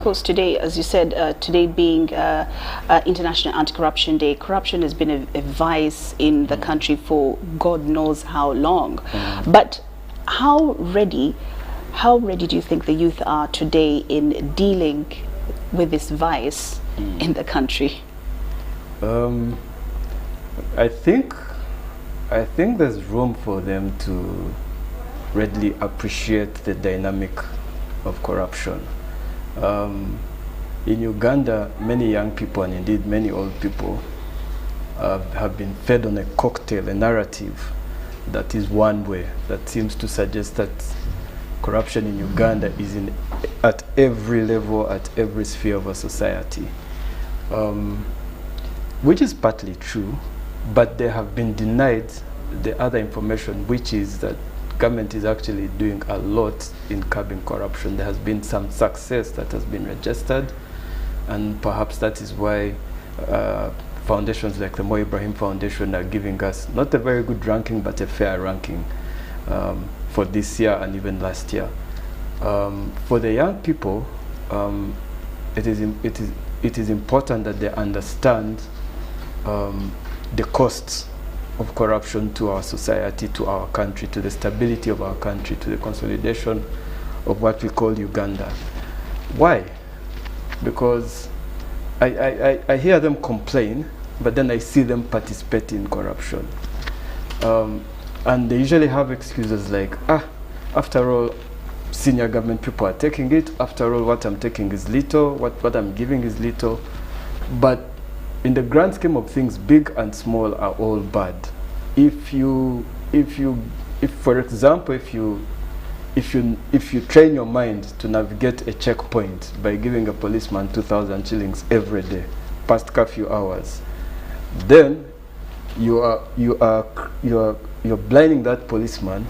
Of course, today, as you said, today being International Anti-Corruption Day, corruption has been a vice in the country for God knows how long. But how ready do you think the youth are today in dealing with this vice in the country? I think there's room for them to readily appreciate the dynamic of corruption. In Uganda, many young people and indeed many old people have been fed on a cocktail, a narrative that is one way, that seems to suggest that corruption in Uganda is at every level, at every sphere of a society, which is partly true, but they have been denied the other information, which is that government is actually doing a lot in curbing corruption. There has been some success that has been registered, and perhaps that is why foundations like the Mo Ibrahim Foundation are giving us not a very good ranking, but a fair ranking for this year and even last year. For the young people, it is important that they understand the costs of corruption to our society, to our country, to the stability of our country, to the consolidation of what we call Uganda. Why? Because I hear them complain, but then I see them participate in corruption. And they usually have excuses like, after all, senior government people are taking it. After all, what I'm taking is little, what I'm giving is little. But in the grand scheme of things, big and small are all bad. If for example, if you train your mind to navigate a checkpoint by giving a policeman 2,000 shillings every day, past curfew hours, then you're blinding that policeman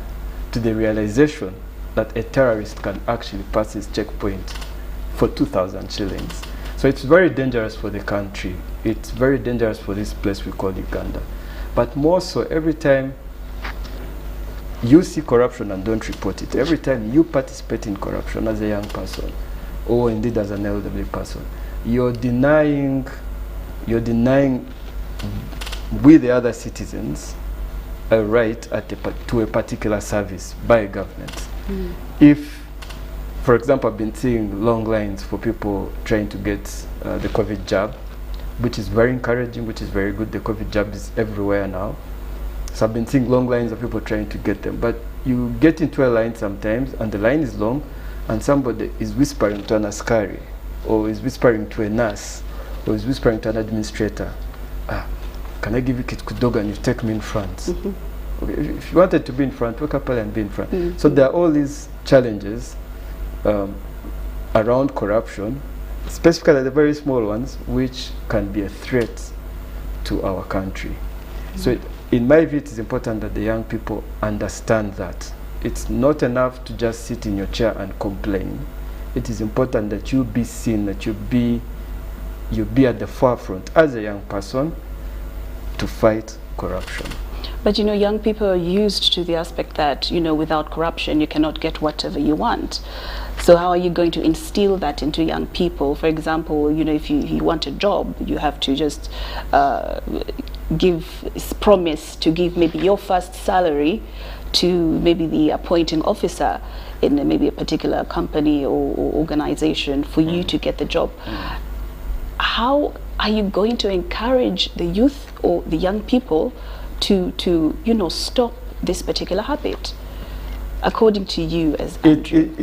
to the realization that a terrorist can actually pass his checkpoint for 2,000 shillings. So it's very dangerous for the country. It's very dangerous for this place we call Uganda. But more so, every time you see corruption and don't report it, every time you participate in corruption as a young person, or indeed as an elderly person, you're denying we the other citizens a right to a particular service by a government. If, for example, I've been seeing long lines for people trying to get the COVID jab, which is very encouraging, which is very good. The COVID jab is everywhere now. So I've been seeing long lines of people trying to get them. But you get into a line sometimes, and the line is long, and somebody is whispering to an askari, or is whispering to a nurse, or is whispering to an administrator, can I give you kit kudoga and you take me in front? Okay, if you wanted to be in front, wake up early and be in front. So there are all these challenges around corruption, specifically the very small ones, which can be a threat to our country. So in my view, it is important that the young people understand that. It's not enough to just sit in your chair and complain. It is important that you be seen, that you be at the forefront as a young person to fight corruption. But you know, young people are used to the aspect that, you know, without corruption you cannot get whatever you want. So how are you going to instill that into young people? For example, you know, if you want a job, you have to just promise to give maybe your first salary to maybe the appointing officer in maybe a particular company or organization for you to get the job. How are you going to encourage the youth or the young people to you know, stop this particular habit, according to you as Andrew?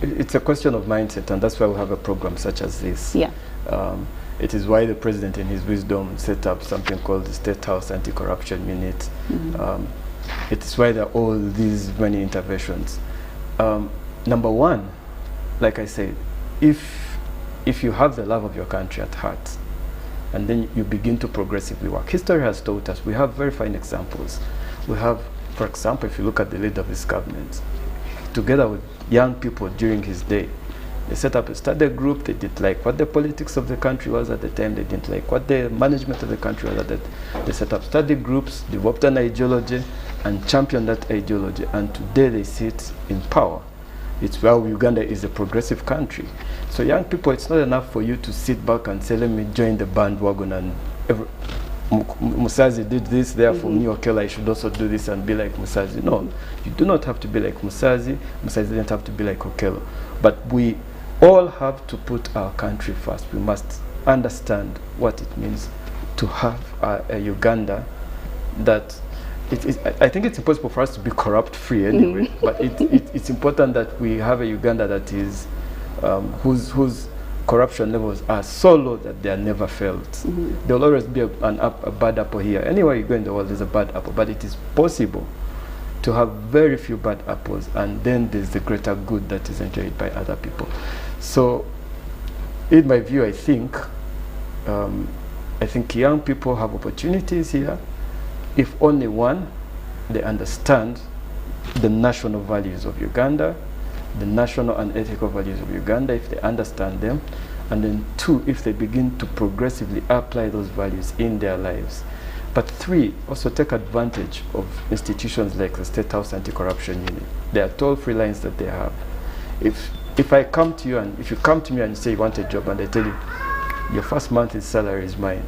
It's a question of mindset, and that's why we have a program such as this. Yeah. It is why the president in his wisdom set up something called the State House Anti-Corruption Unit. It is why there are all these many interventions. Number one, like I said, if you have the love of your country at heart, and then you begin to progressively work. History has taught us, we have very fine examples. We have, for example, if you look at the leader of this government, together with young people during his day, they set up a study group. They didn't like what the politics of the country was at the time. They didn't like what the management of the country was at the time. They set up study groups, developed an ideology, and championed that ideology. And today they sit in power. It's where Uganda is a progressive country. So young people, it's not enough for you to sit back and say, let me join the bandwagon and Musazi did this, therefore me, Okello, I should also do this and be like Musazi. No, you do not have to be like Musazi. Musazi didn't have to be like Okello. But we all have to put our country first. We must understand what it means to have a Uganda that I think it's impossible for us to be corrupt-free anyway, but it's important that we have a Uganda that is whose corruption levels are so low that they are never felt. There will always be a bad apple here. Anywhere you go in the world, there's a bad apple, but it is possible to have very few bad apples, and then there's the greater good that is enjoyed by other people. So, in my view, I think young people have opportunities here. If only one, they understand the national values of Uganda, the national and ethical values of Uganda, if they understand them, and then two, if they begin to progressively apply those values in their lives. But three, also take advantage of institutions like the State House Anti-Corruption Unit. There are toll-free lines that they have. If I come to you and if you come to me and say you want a job and I tell you your first month's salary is mine,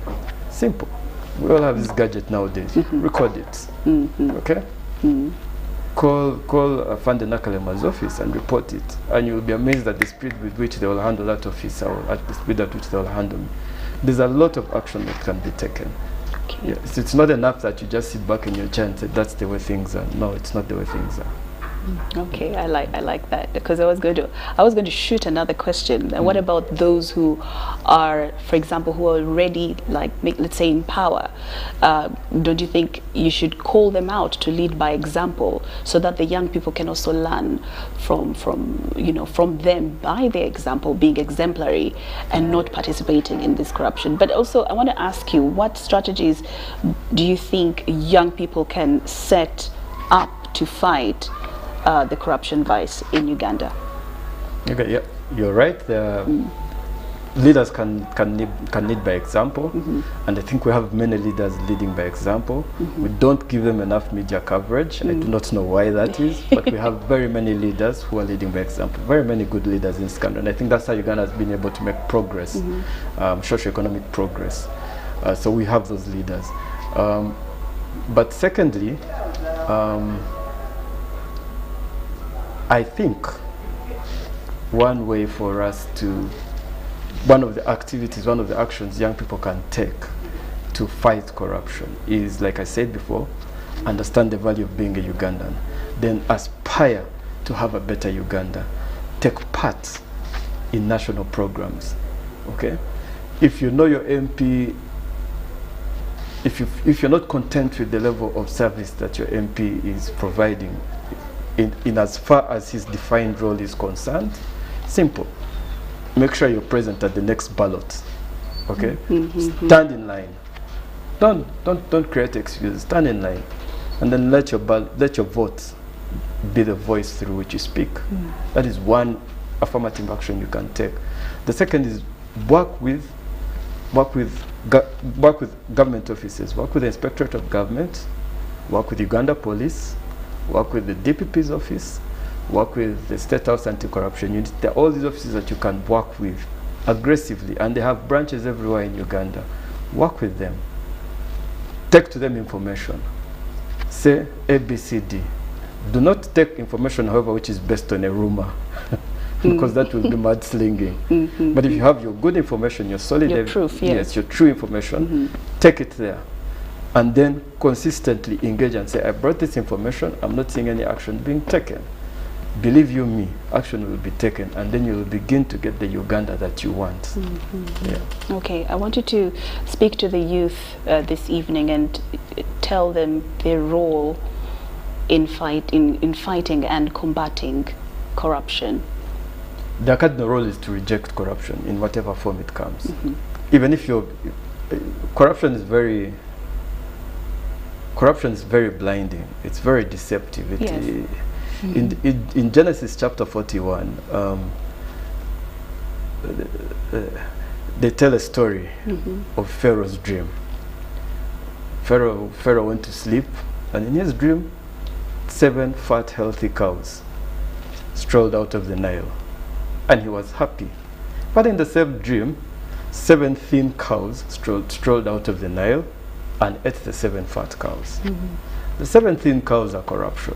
simple. We all have this gadget nowadays. Record it. Okay? Call Afande Nakalema's office and report it, and you'll be amazed at the speed with which they will handle that officer, or at the speed at which they will handle me. There's a lot of action that can be taken. Okay. Yes, it's not enough that you just sit back in your chair and say that's the way things are. No, it's not the way things are. Okay, I like that, because I was going to shoot another question. What about those who are, for example, who are already, like, let's say, in power? Don't you think you should call them out to lead by example, so that the young people can also learn from them by their example, being exemplary and not participating in this corruption? But also, I want to ask you, what strategies do you think young people can set up to fight the corruption vice in Uganda? Okay, yeah, you're right. Leaders can lead by example, and I think we have many leaders leading by example. We don't give them enough media coverage. I do not know why that is, but we have very many leaders who are leading by example. Very many good leaders in this country, and I think that's how Uganda has been able to make progress, socio-economic progress. So we have those leaders. But secondly, I think one way for us to, one of the actions young people can take to fight corruption is, like I said before, understand the value of being a Ugandan, then aspire to have a better Uganda, take part in national programs, okay? If you know your MP, if you're not content with the level of service that your MP is providing, in as far as his defined role is concerned, simple. Make sure you're present at the next ballot. Okay? Stand in line. Don't create excuses. Stand in line, and then let your vote be the voice through which you speak. That is one affirmative action you can take. The second is work with government offices. Work with the Inspectorate of Government. Work with Uganda Police. Work with the DPP's office, work with the State House Anti-Corruption Unit. There are all these offices that you can work with aggressively, and they have branches everywhere in Uganda. Work with them. Take to them information. Say ABCD. Do not take information, however, which is based on a rumor, because that will be mudslinging. But if you have your good information, your solid proof, yes, your true information, take it there. And then consistently engage and say, I brought this information, I'm not seeing any action being taken. Believe you me, action will be taken, and then you will begin to get the Uganda that you want. Yeah. Okay, I want you to speak to the youth this evening and tell them their role in fighting and combating corruption. Their cardinal role is to reject corruption in whatever form it comes. Even if corruption is very blinding. It's very deceptive. In Genesis chapter 41, they tell a story of Pharaoh's dream. Pharaoh went to sleep, and in his dream, 7 fat, healthy cows strolled out of the Nile, and he was happy. But in the same dream, 7 thin cows strolled out of the Nile and ate the 7 fat cows. The 7 thin cows are corruption.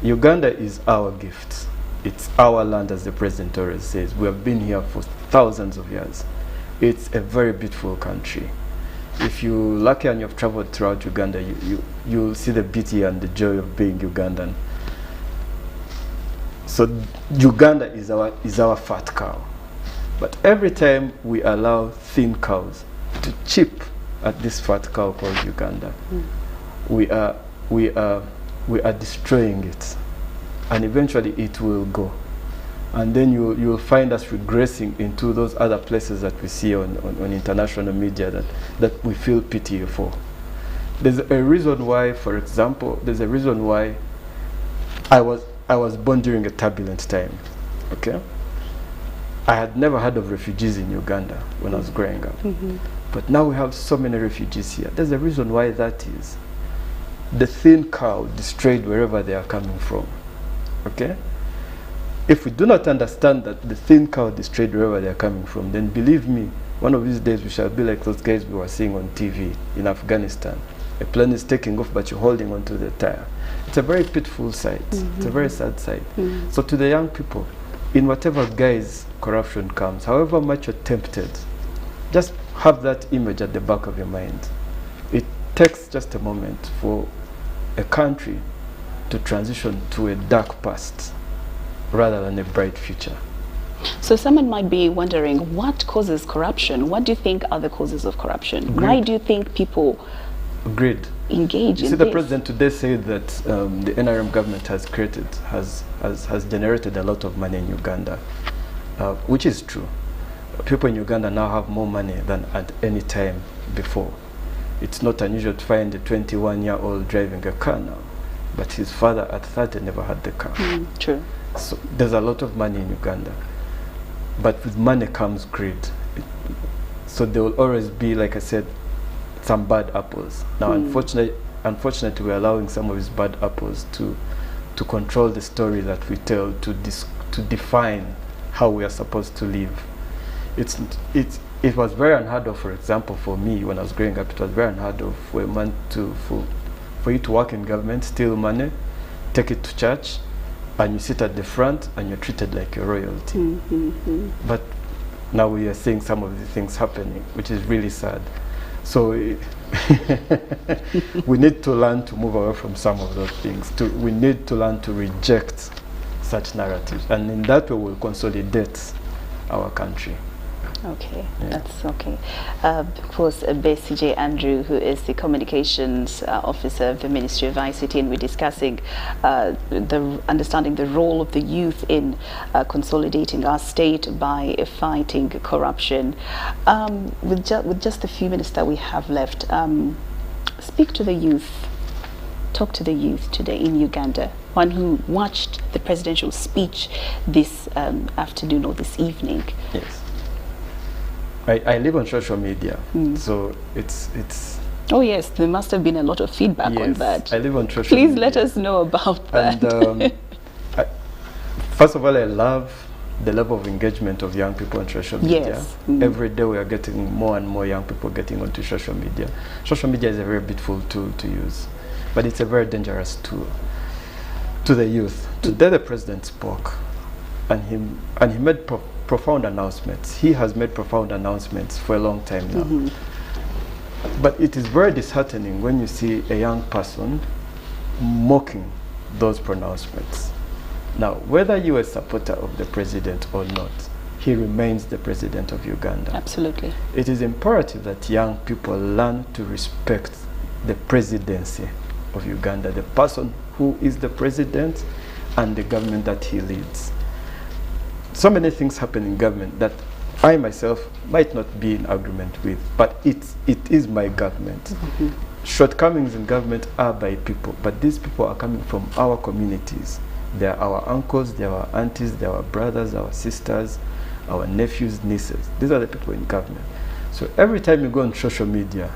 Uganda is our gift. It's our land, as the president always says. We have been here for thousands of years. It's a very beautiful country. If you're lucky and you've traveled throughout Uganda, you'll see the beauty and the joy of being Ugandan. So Uganda is our fat cow. But every time we allow thin cows to chip at this fat cow called Uganda, we are destroying it, and eventually it will go. And then you'll find us regressing into those other places that we see on international media that we feel pity for. There's a reason why, for example, there's a reason why I was born during a turbulent time. Okay? I had never heard of refugees in Uganda when I was growing up. But now we have so many refugees here. There's a reason why that is. The thin cow destroyed wherever they are coming from. Okay? If we do not understand that the thin cow destroyed wherever they are coming from, then believe me, one of these days we shall be like those guys we were seeing on TV in Afghanistan. A plane is taking off, but you're holding onto the tire. It's a very pitiful sight. It's a very sad sight. So to the young people, in whatever guise corruption comes, however much you're tempted, just have that image at the back of your mind. It takes just a moment for a country to transition to a dark past rather than a bright future. So someone might be wondering, what causes corruption? What do you think are the causes of corruption? Why do you think people engage in See, this? the president today said that the NRM government has generated a lot of money in Uganda, which is true. People in Uganda now have more money than at any time before. It's not unusual to find a 21-year-old driving a car now, but his father at 30 never had the car. True. So there's a lot of money in Uganda, but with money comes greed. So there will always be, like I said, some bad apples. Now, unfortunately, we're allowing some of these bad apples to control the story that we tell, to define how we are supposed to live. It was very unheard of, for example, for me when I was growing up. It was very unheard of for a man for you to work in government, steal money, take it to church, and you sit at the front and you're treated like a royalty. But now we are seeing some of the things happening, which is really sad. So we need to learn to move away from some of those things. We need to learn to reject such narratives, and in that way we'll consolidate our country. Okay, that's okay. Of course, Besigye Andrew, who is the communications officer of the Ministry of ICT, and we're discussing understanding the role of the youth in consolidating our state by fighting corruption. With just a few minutes that we have left, speak to the youth. Talk to the youth today in Uganda, one who watched the presidential speech this afternoon or this evening. Yes. I live on social media, so it's. Oh yes, there must have been a lot of feedback on that. I live on social media. Please let us know about that. And first of all, I love the level of engagement of young people on social media. Yes. Every day we are getting more and more young people getting onto social media. Social media is a very beautiful tool to use, but it's a very dangerous tool to the youth. Today the president spoke, and he made profound announcements. He has made profound announcements for a long time now. But it is very disheartening when you see a young person mocking those pronouncements. Now, whether you're a supporter of the president or not, he remains the president of Uganda. Absolutely. It is imperative that young people learn to respect the presidency of Uganda, the person who is the president and the government that he leads. So many things happen in government that I myself might not be in agreement with, but it is my government. Shortcomings in government are by people, but these people are coming from our communities. They are our uncles, they are our aunties, they are our brothers, our sisters, our nephews, nieces. These are the people in government. So every time you go on social media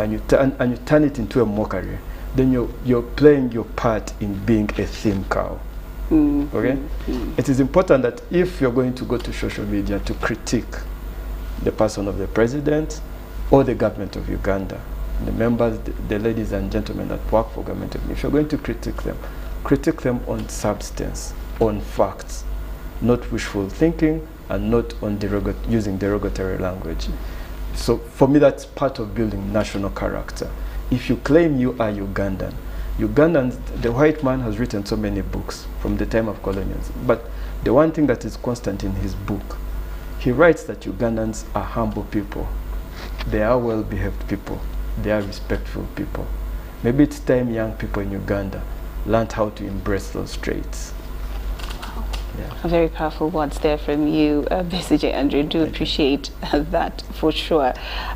and you turn it into a mockery, then you're playing your part in being a thin cow. Okay? It is important that if you're going to go to social media to critique the person of the president or the government of Uganda, the members, the ladies and gentlemen that work for government, if you're going to critique them on substance, on facts, not wishful thinking, and not on using derogatory language. So for me, that's part of building national character. If you claim you are Ugandan, the white man has written so many books from the time of colonialism, but the one thing that is constant in his book, he writes that Ugandans are humble people. They are well-behaved people. They are respectful people. Maybe it's time young people in Uganda learned how to embrace those traits. Yeah. Very powerful words there from you, Besigye Andrew. Do appreciate that for sure.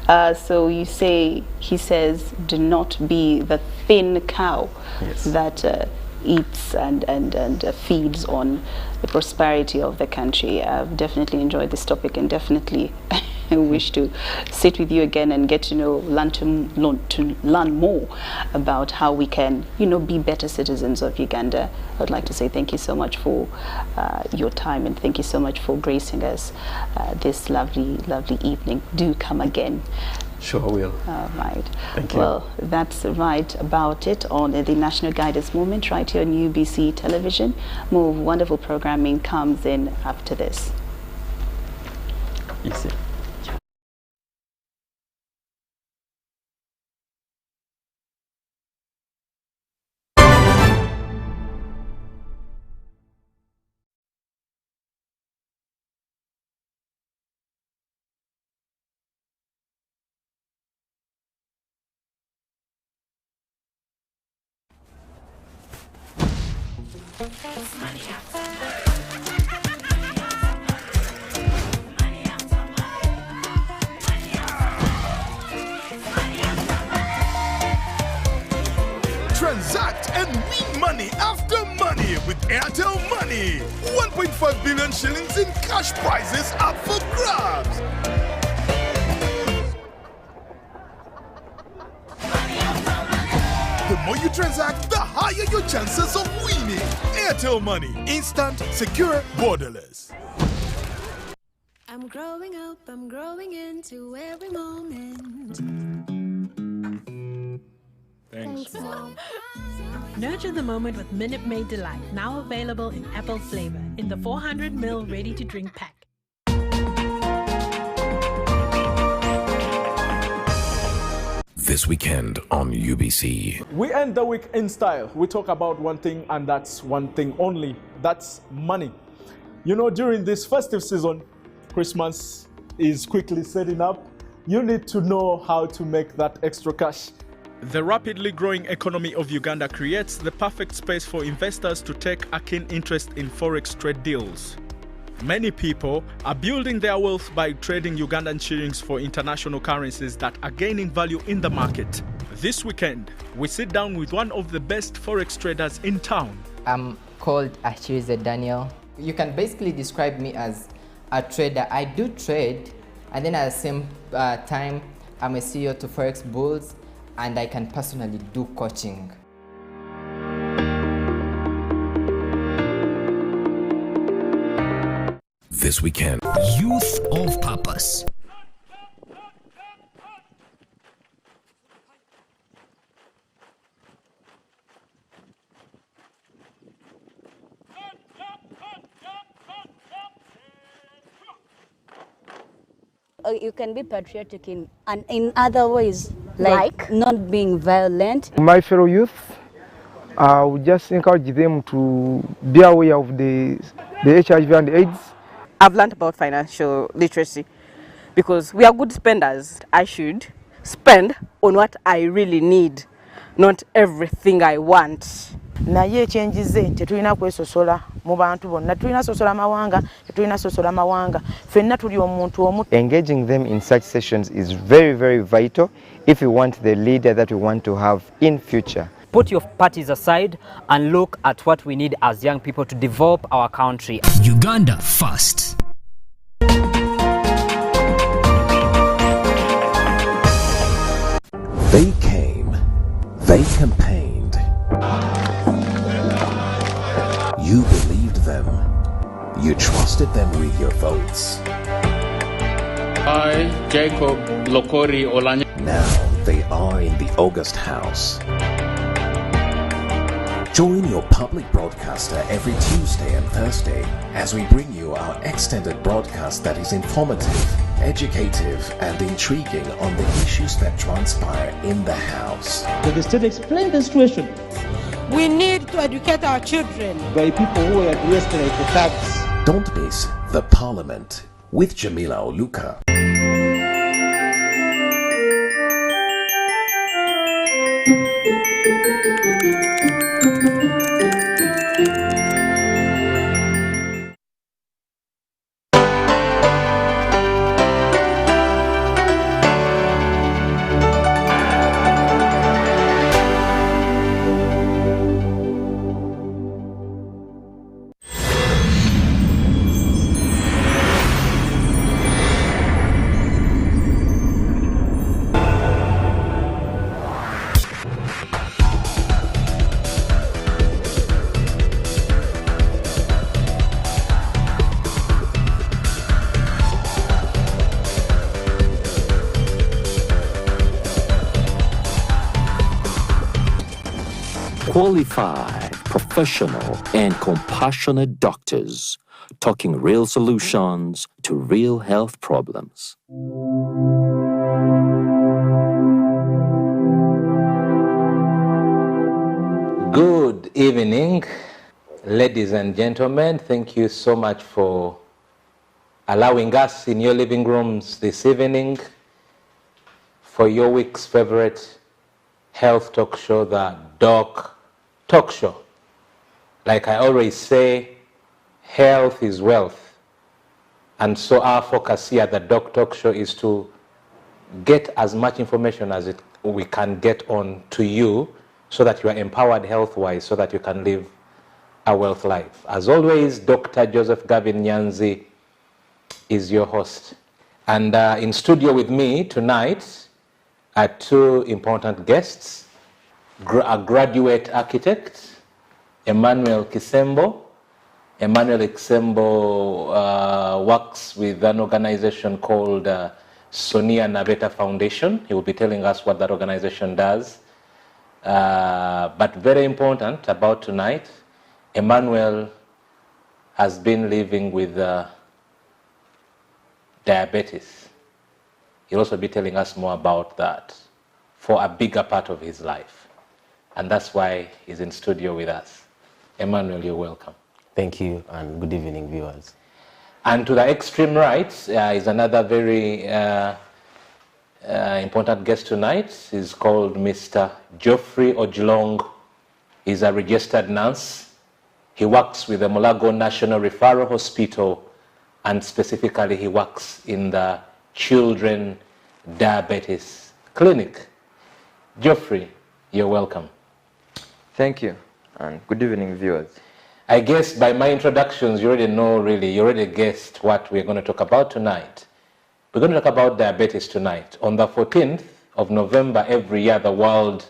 So you say, he says, do not be the thin cow that eats and feeds on the prosperity of the country. I've definitely enjoyed this topic and definitely wish to sit with you again and get to know, learn more about how we can, be better citizens of Uganda. I'd like to say thank you so much for your time, and thank you so much for gracing us this lovely, lovely evening. Do come again. Sure will. All right. Thank you. Well, that's right about it on the National Guidance Moment right here on UBC Television. More wonderful programming comes in after this. Easy. Transact and win money after money with Airtel Money. 1.5 billion shillings in cash prizes up for grabs. The more you transact, the higher your chances of winning. Airtel Money. Instant, secure, borderless. I'm growing up, I'm growing into every moment. Thanks, Mom. Nurture the moment with Minute Maid Delight, now available in apple flavor in the 400ml ready-to-drink pack. This weekend on UBC. We end the week in style. We talk about one thing, and that's one thing only. That's money. During this festive season, Christmas is quickly setting up. You need to know how to make that extra cash. The rapidly growing economy of Uganda creates the perfect space for investors to take a keen interest in forex trade deals. Many people are building their wealth by trading Ugandan shillings for international currencies that are gaining value in the market. This weekend, we sit down with one of the best forex traders in town. I'm called Achirize Daniel. You can basically describe me as a trader. I do trade, and then at the same time, I'm a CEO to Forex Bulls, and I can personally do coaching. This weekend, Youth of Purpose. You can be patriotic in other ways, like not being violent. My fellow youth, I would just encourage them to be aware of the HIV and AIDS. I've learned about financial literacy because we are good spenders. I should spend on what I really need, not everything I want. naye ekyenjize tetulina kwesosola mu bantu bonna, tulina sosola mawanga, tetulina sosola mawanga, ffenna tuli omuntu omu. Engaging them in such sessions is very, very vital if we want the leader that we want to have in future. Put your parties aside and look at what we need as young people to develop our country. Uganda first. they came, they campaigned. You believe. trusted them with your votes. I, Jacob Lokori Olanya. Now they are in the August House. Join your public broadcaster every Tuesday and Thursday as we bring you our extended broadcast that is informative, educative, and intriguing on the issues that transpire in the House. The state explained the situation. We need to educate our children. By people who are dressed like the thugs. Don't miss The Parliament with Jamila Oluka. Qualified, professional, and compassionate doctors talking real solutions to real health problems. Good evening, ladies and gentlemen. Thank you so much for allowing us in your living rooms this evening for your week's favorite health talk show, the Doc Talk Show. Like I always say, health is wealth. And so our focus here at the Doc Talk Show is to get as much information as we can get on to you so that you are empowered health-wise, so that you can live a wealth life. As always, Dr. Joseph Gavin Nyanzi is your host. And in studio with me tonight are two important guests. A graduate architect, Emmanuel Kisembo. Emmanuel Kisembo works with an organization called Sonia Nabeta Foundation. He will be telling us what that organization does. But very important about tonight, Emmanuel has been living with diabetes. He'll also be telling us more about that for a bigger part of his life. And that's why he's in studio with us. Emmanuel, you're welcome. Thank you, and good evening, viewers. And to the extreme right is another very important guest tonight. He's called Mr. Geoffrey Ojulong. He's a registered nurse. He works with the Mulago National Referral Hospital, and specifically he works in the Children Diabetes Clinic. Geoffrey, you're welcome. Thank you, and good evening, viewers. I guess by my introductions, you already know, really, you already guessed what we're going to talk about tonight. We're going to talk about diabetes tonight. On the 14th of November every year, the world,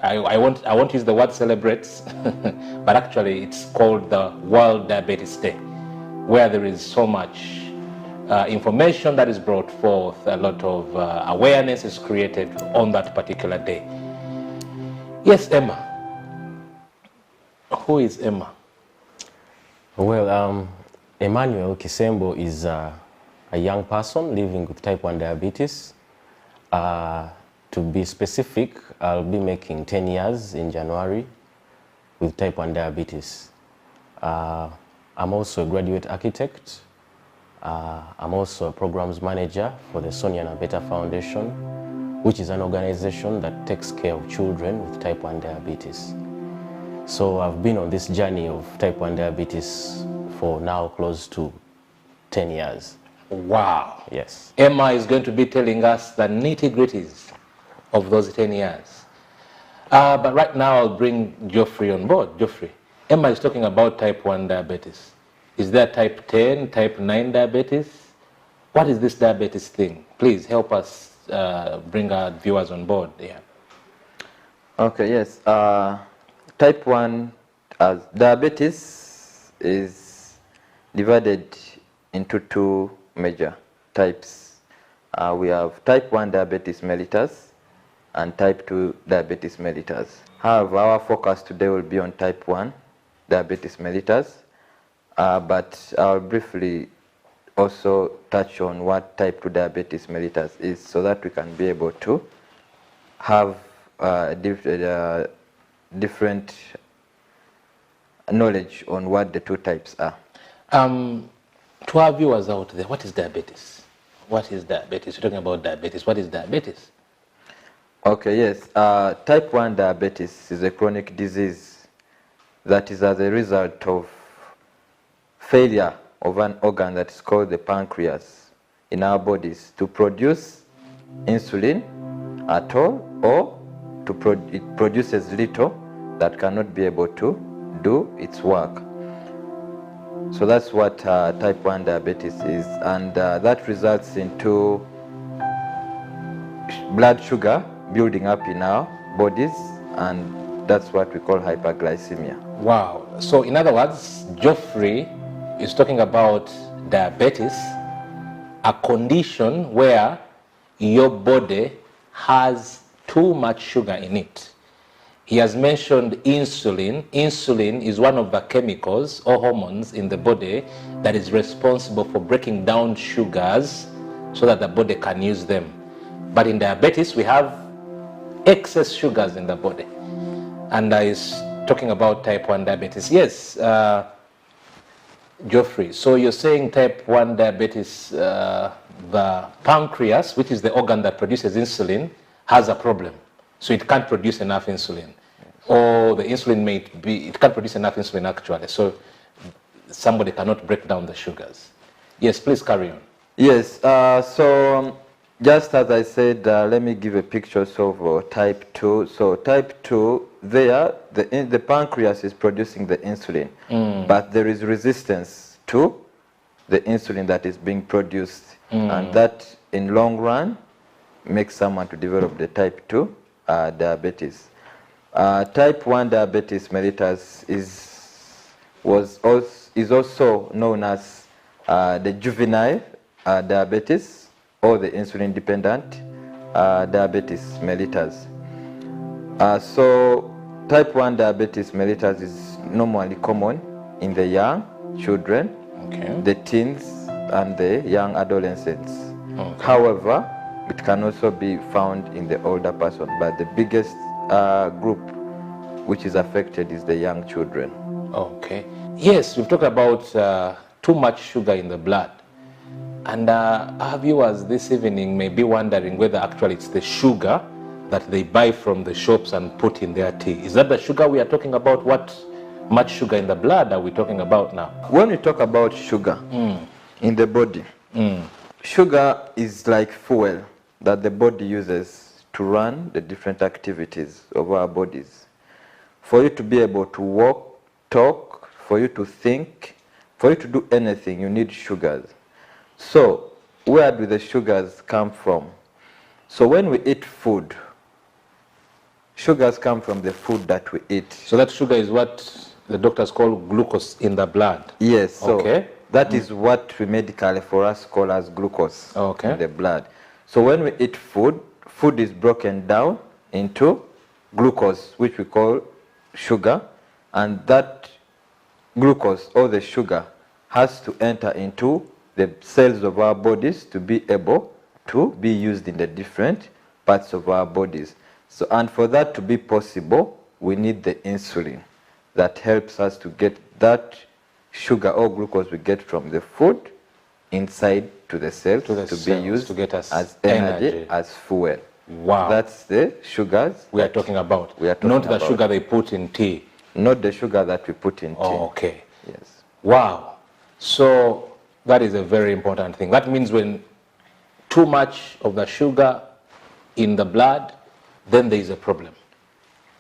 I won't use the word celebrates, but actually it's called the World Diabetes Day, where there is so much information that is brought forth, a lot of awareness is created on that particular day. Yes, Emma. Who is Emma? Well, Emmanuel Kisembo is a young person living with type 1 diabetes. To be specific, I'll be making 10 years in January with type 1 diabetes. I'm also a graduate architect. I'm also a programs manager for the Sonia Nabeta Foundation, which is an organization that takes care of children with type 1 diabetes. So I've been on this journey of type 1 diabetes for now close to 10 years. Wow. Yes. Emma is going to be telling us the nitty-gritties of those 10 years. But right now I'll bring Geoffrey on board. Geoffrey, Emma is talking about type 1 diabetes. Is there type 10, type 9 diabetes? What is this diabetes thing? Please help us bring our viewers on board. Yeah. Okay, yes. Type 1 diabetes is divided into two major types. We have type 1 diabetes mellitus and type 2 diabetes mellitus. However, our focus today will be on type 1 diabetes mellitus, but I'll briefly also touch on what type 2 diabetes mellitus is so that we can be able to have different knowledge on what the two types are. To our viewers out there, what is diabetes? What is diabetes? We're talking about diabetes. What is diabetes? Okay, yes. Type 1 diabetes is a chronic disease that is as a result of failure of an organ that is called the pancreas in our bodies to produce insulin at all, or it produces little that cannot be able to do its work. So that's what type 1 diabetes is, and that results into blood sugar building up in our bodies, and that's what we call hyperglycemia. Wow. So in other words, Geoffrey is talking about diabetes, a condition where your body has too much sugar in it. He has mentioned insulin. Insulin is one of the chemicals or hormones in the body that is responsible for breaking down sugars so that the body can use them. But in diabetes, we have excess sugars in the body. And he's talking about type 1 diabetes. Yes, Geoffrey, so you're saying type 1 diabetes, the pancreas, which is the organ that produces insulin, has a problem. So it can't produce enough insulin. Or the insulin it can't produce enough insulin actually. So somebody cannot break down the sugars. Yes, please carry on. Yes, so just as I said, let me give a picture of type 2. So type 2, there, the pancreas is producing the insulin, but there is resistance to the insulin that is being produced. And that, in long run, makes someone to develop the type 2 diabetes. Type 1 diabetes mellitus is also known as the juvenile diabetes or the insulin-dependent diabetes mellitus. So type 1 diabetes mellitus is normally common in the young children, the teens, and the young adolescents. However, it can also be found in the older person, but the biggest group which is affected is the young children. Okay. Yes, we've talked about too much sugar in the blood. And our viewers this evening may be wondering whether actually it's the sugar that they buy from the shops and put in their tea. Is that the sugar we are talking about? What much sugar in the blood are we talking about now? When we talk about sugar in the body, sugar is like fuel that the body uses to run the different activities of our bodies. For you to be able to walk, talk, for you to think, for you to do anything, you need sugars. So, where do the sugars come from? So when we eat food, sugars come from the food that we eat. So that sugar is what the doctors call glucose in the blood? Yes. So that is what we medically for us call as glucose in the blood. So when we eat food, food is broken down into glucose, which we call sugar, and that glucose or the sugar has to enter into the cells of our bodies to be able to be used in the different parts of our bodies. So, and for that to be possible, we need the insulin that helps us to get that sugar or glucose we get from the food inside to the cells to be used to get us as energy, as fuel. Wow. That's the sugars we are talking about. Not the sugar they put in tea. Not the sugar that we put in tea. Oh, okay. Yes. Wow. So that is a very important thing. That means when too much of the sugar in the blood, then there is a problem.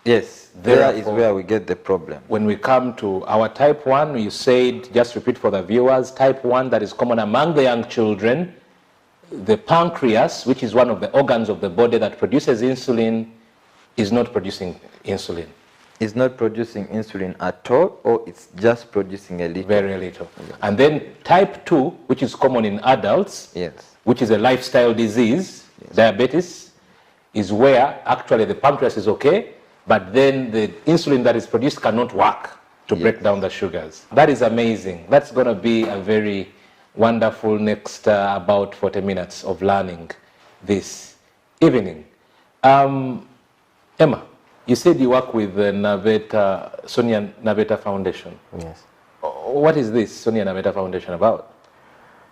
Yes, there is where we get the problem. When we come to our type 1, you said, just repeat for the viewers, type 1 that is common among the young children, the pancreas, which is one of the organs of the body that produces insulin, is not producing insulin. is not producing insulin at all, or it's just producing a little. Very little. And then type 2, which is common in adults, which is a lifestyle disease, diabetes, is where actually the pancreas is okay, but then the insulin that is produced cannot work to break down the sugars. That is amazing. That's going to be a very wonderful next about 40 minutes of learning this evening. Emma, you said you work with the Sonia Naveta Foundation. Yes. What is this Sonia Naveta Foundation about?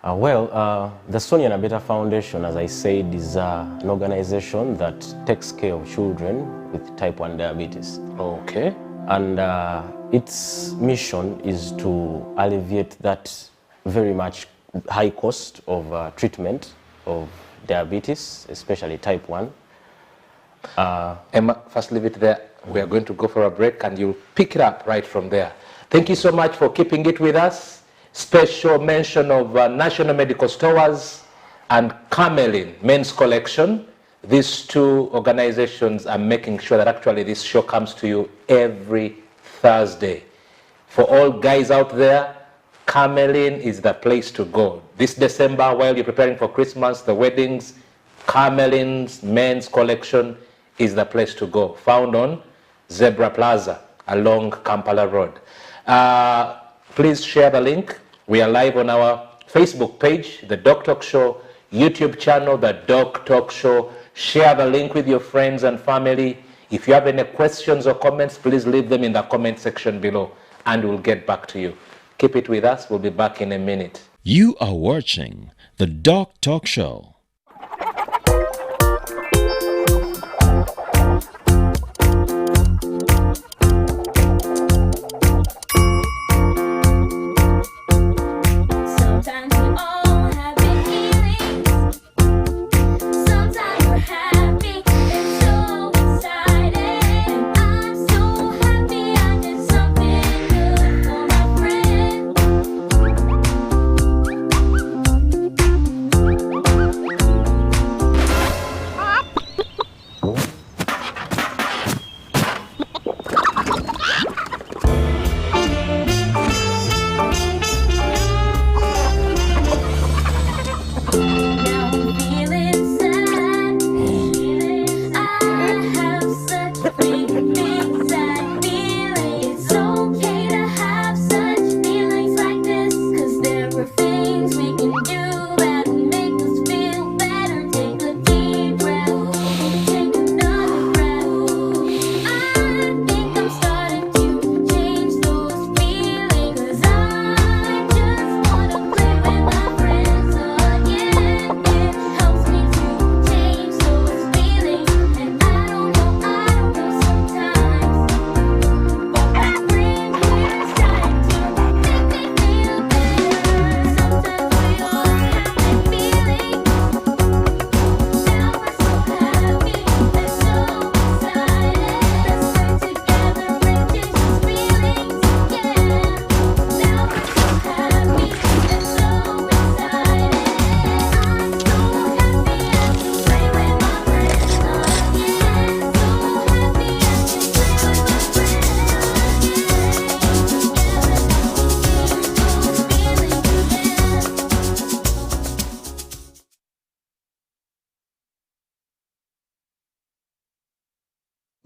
The Sonia Naveta Foundation, as I said, is an organization that takes care of children with type 1 diabetes. Okay. And its mission is to alleviate that very much high cost of treatment of diabetes, especially type 1. Emma, first leave it there. We are going to go for a break and you'll pick it up right from there. Thank you so much for keeping it with us. Special mention of National Medical Stores and Camelin Men's Collection. These two organizations are making sure that actually this show comes to you every Thursday. For all guys out there, Camelin is the place to go. This December, while you're preparing for Christmas, the weddings, Camelin's Men's Collection is the place to go. Found on Zebra Plaza along Kampala Road. Please share the link. We are live on our Facebook page, The Doc Talk Show, YouTube channel, The Doc Talk Show. Share the link with your friends and family. If you have any questions or comments, please leave them in the comment section below and we'll get back to you. Keep it with us. We'll be back in a minute. You are watching The Doc Talk Show.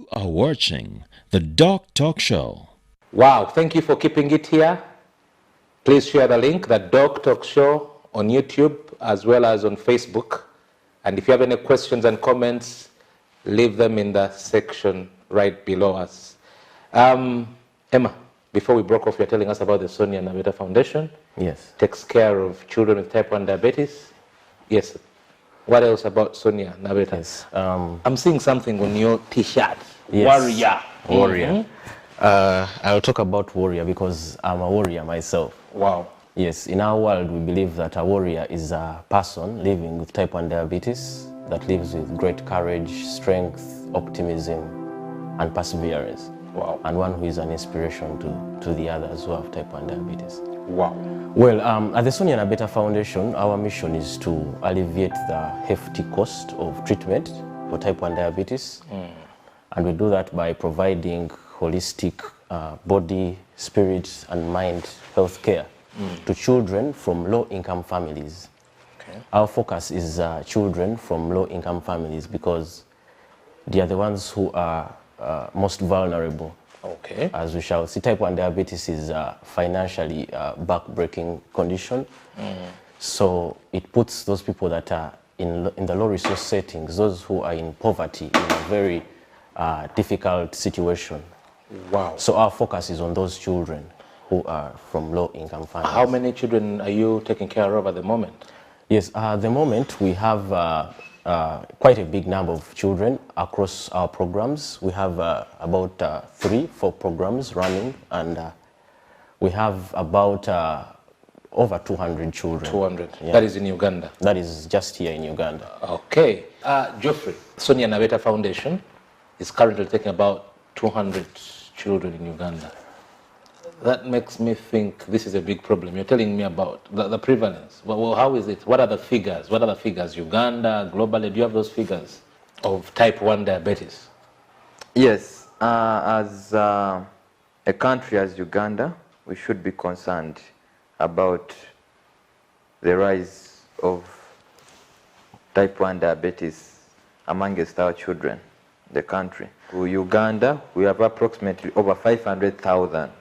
You are watching The Doc Talk Show. Wow, thank you for keeping it here. Please share the link, The Doc Talk Show, on YouTube as well as on Facebook. And if you have any questions and comments, leave them in the section right below us. Emma, before we broke off, you're telling us about the Sonia Naveta Foundation. Yes. Takes care of children with type 1 diabetes. Yes. What else about Sonia Naveta? Yes. I'm seeing something on your t-shirt. Yes. Warrior. Warrior. I'll talk about warrior because I'm a warrior myself. Wow. Yes, in our world, we believe that a warrior is a person living with type 1 diabetes that lives with great courage, strength, optimism, and perseverance. Wow. And one who is an inspiration to the others who have type 1 diabetes. Wow. Well, at the Sonia Naveta Foundation, our mission is to alleviate the hefty cost of treatment for type 1 diabetes. And we do that by providing holistic body, spirit, and mind health care to children from low-income families. Okay. Our focus is children from low-income families because they are the ones who are most vulnerable. Okay. As we shall see, type 1 diabetes is a financially back-breaking condition. So it puts those people that are in the low-resource settings, those who are in poverty, in a very difficult situation. Wow. So our focus is on those children who are from low-income families. How many children are you taking care of at the moment? Yes, at the moment we have quite a big number of children across our programs. We have about 3-4 programs running, and we have about over 200 children. 200. Yeah. That is in Uganda? That is just here in Uganda. Okay. Geoffrey, Sonia Nabeta Foundation is currently taking about 200 children in Uganda. That makes me think this is a big problem. You're telling me about the prevalence. Well, how is it? What are the figures? What are the figures? Uganda, globally, do you have those figures of type 1 diabetes? Yes. As a country as Uganda, we should be concerned about the rise of type 1 diabetes amongst our children in the country. In Uganda, we have approximately over 500,000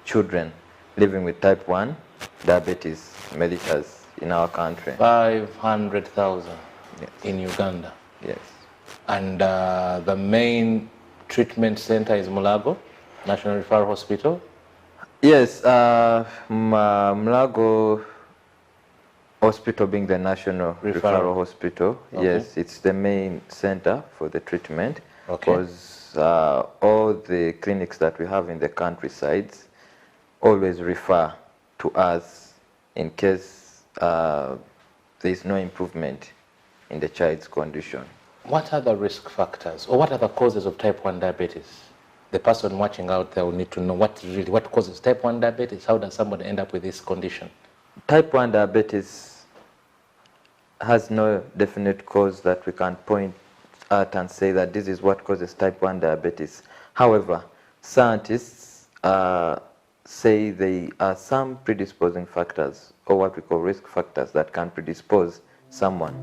children living with type 1 diabetes mellitus in our country. 500,000 in Uganda? Yes. And the main treatment center is Mulago National Referral Hospital? Yes, Mulago Hospital being the National Referral Hospital. Okay. Yes, it's the main center for the treatment. Okay. Because all the clinics that we have in the countrysides always refer to us in case there is no improvement in the child's condition. What are the risk factors, or what are the causes of type 1 diabetes? The person watching out there will need to know what causes type 1 diabetes. How does somebody end up with this condition? Type 1 diabetes has no definite cause that we can point at and say that this is what causes type 1 diabetes. However, scientists say there are some predisposing factors, or what we call risk factors, that can predispose someone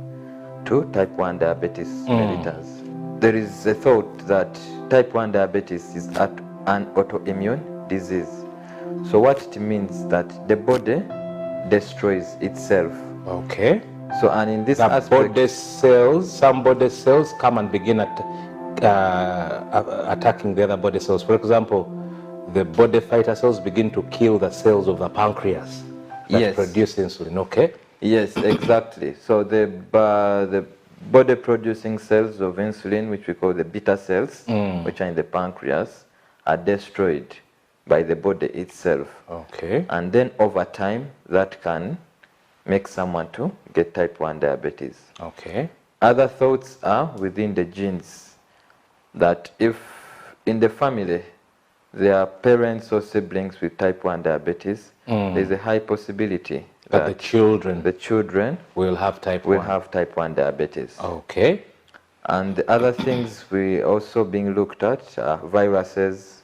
to type 1 diabetes mellitus. There is a thought that type 1 diabetes is an autoimmune disease. So what it means that the body destroys itself. Okay. So, and in this aspect, some body cells come and begin attacking the other body cells. For example, the body fighter cells begin to kill the cells of the pancreas that produce insulin. Okay. Yes, exactly. So the body producing cells of insulin, which we call the beta cells, which are in the pancreas, are destroyed by the body itself. Okay. And then over time, that can make someone to get type 1 diabetes. Okay. Other thoughts are within the genes, that if in the family there are parents or siblings with type 1 diabetes, there's a high possibility that the children will have type 1 diabetes. Okay. And the other things we also being looked at are viruses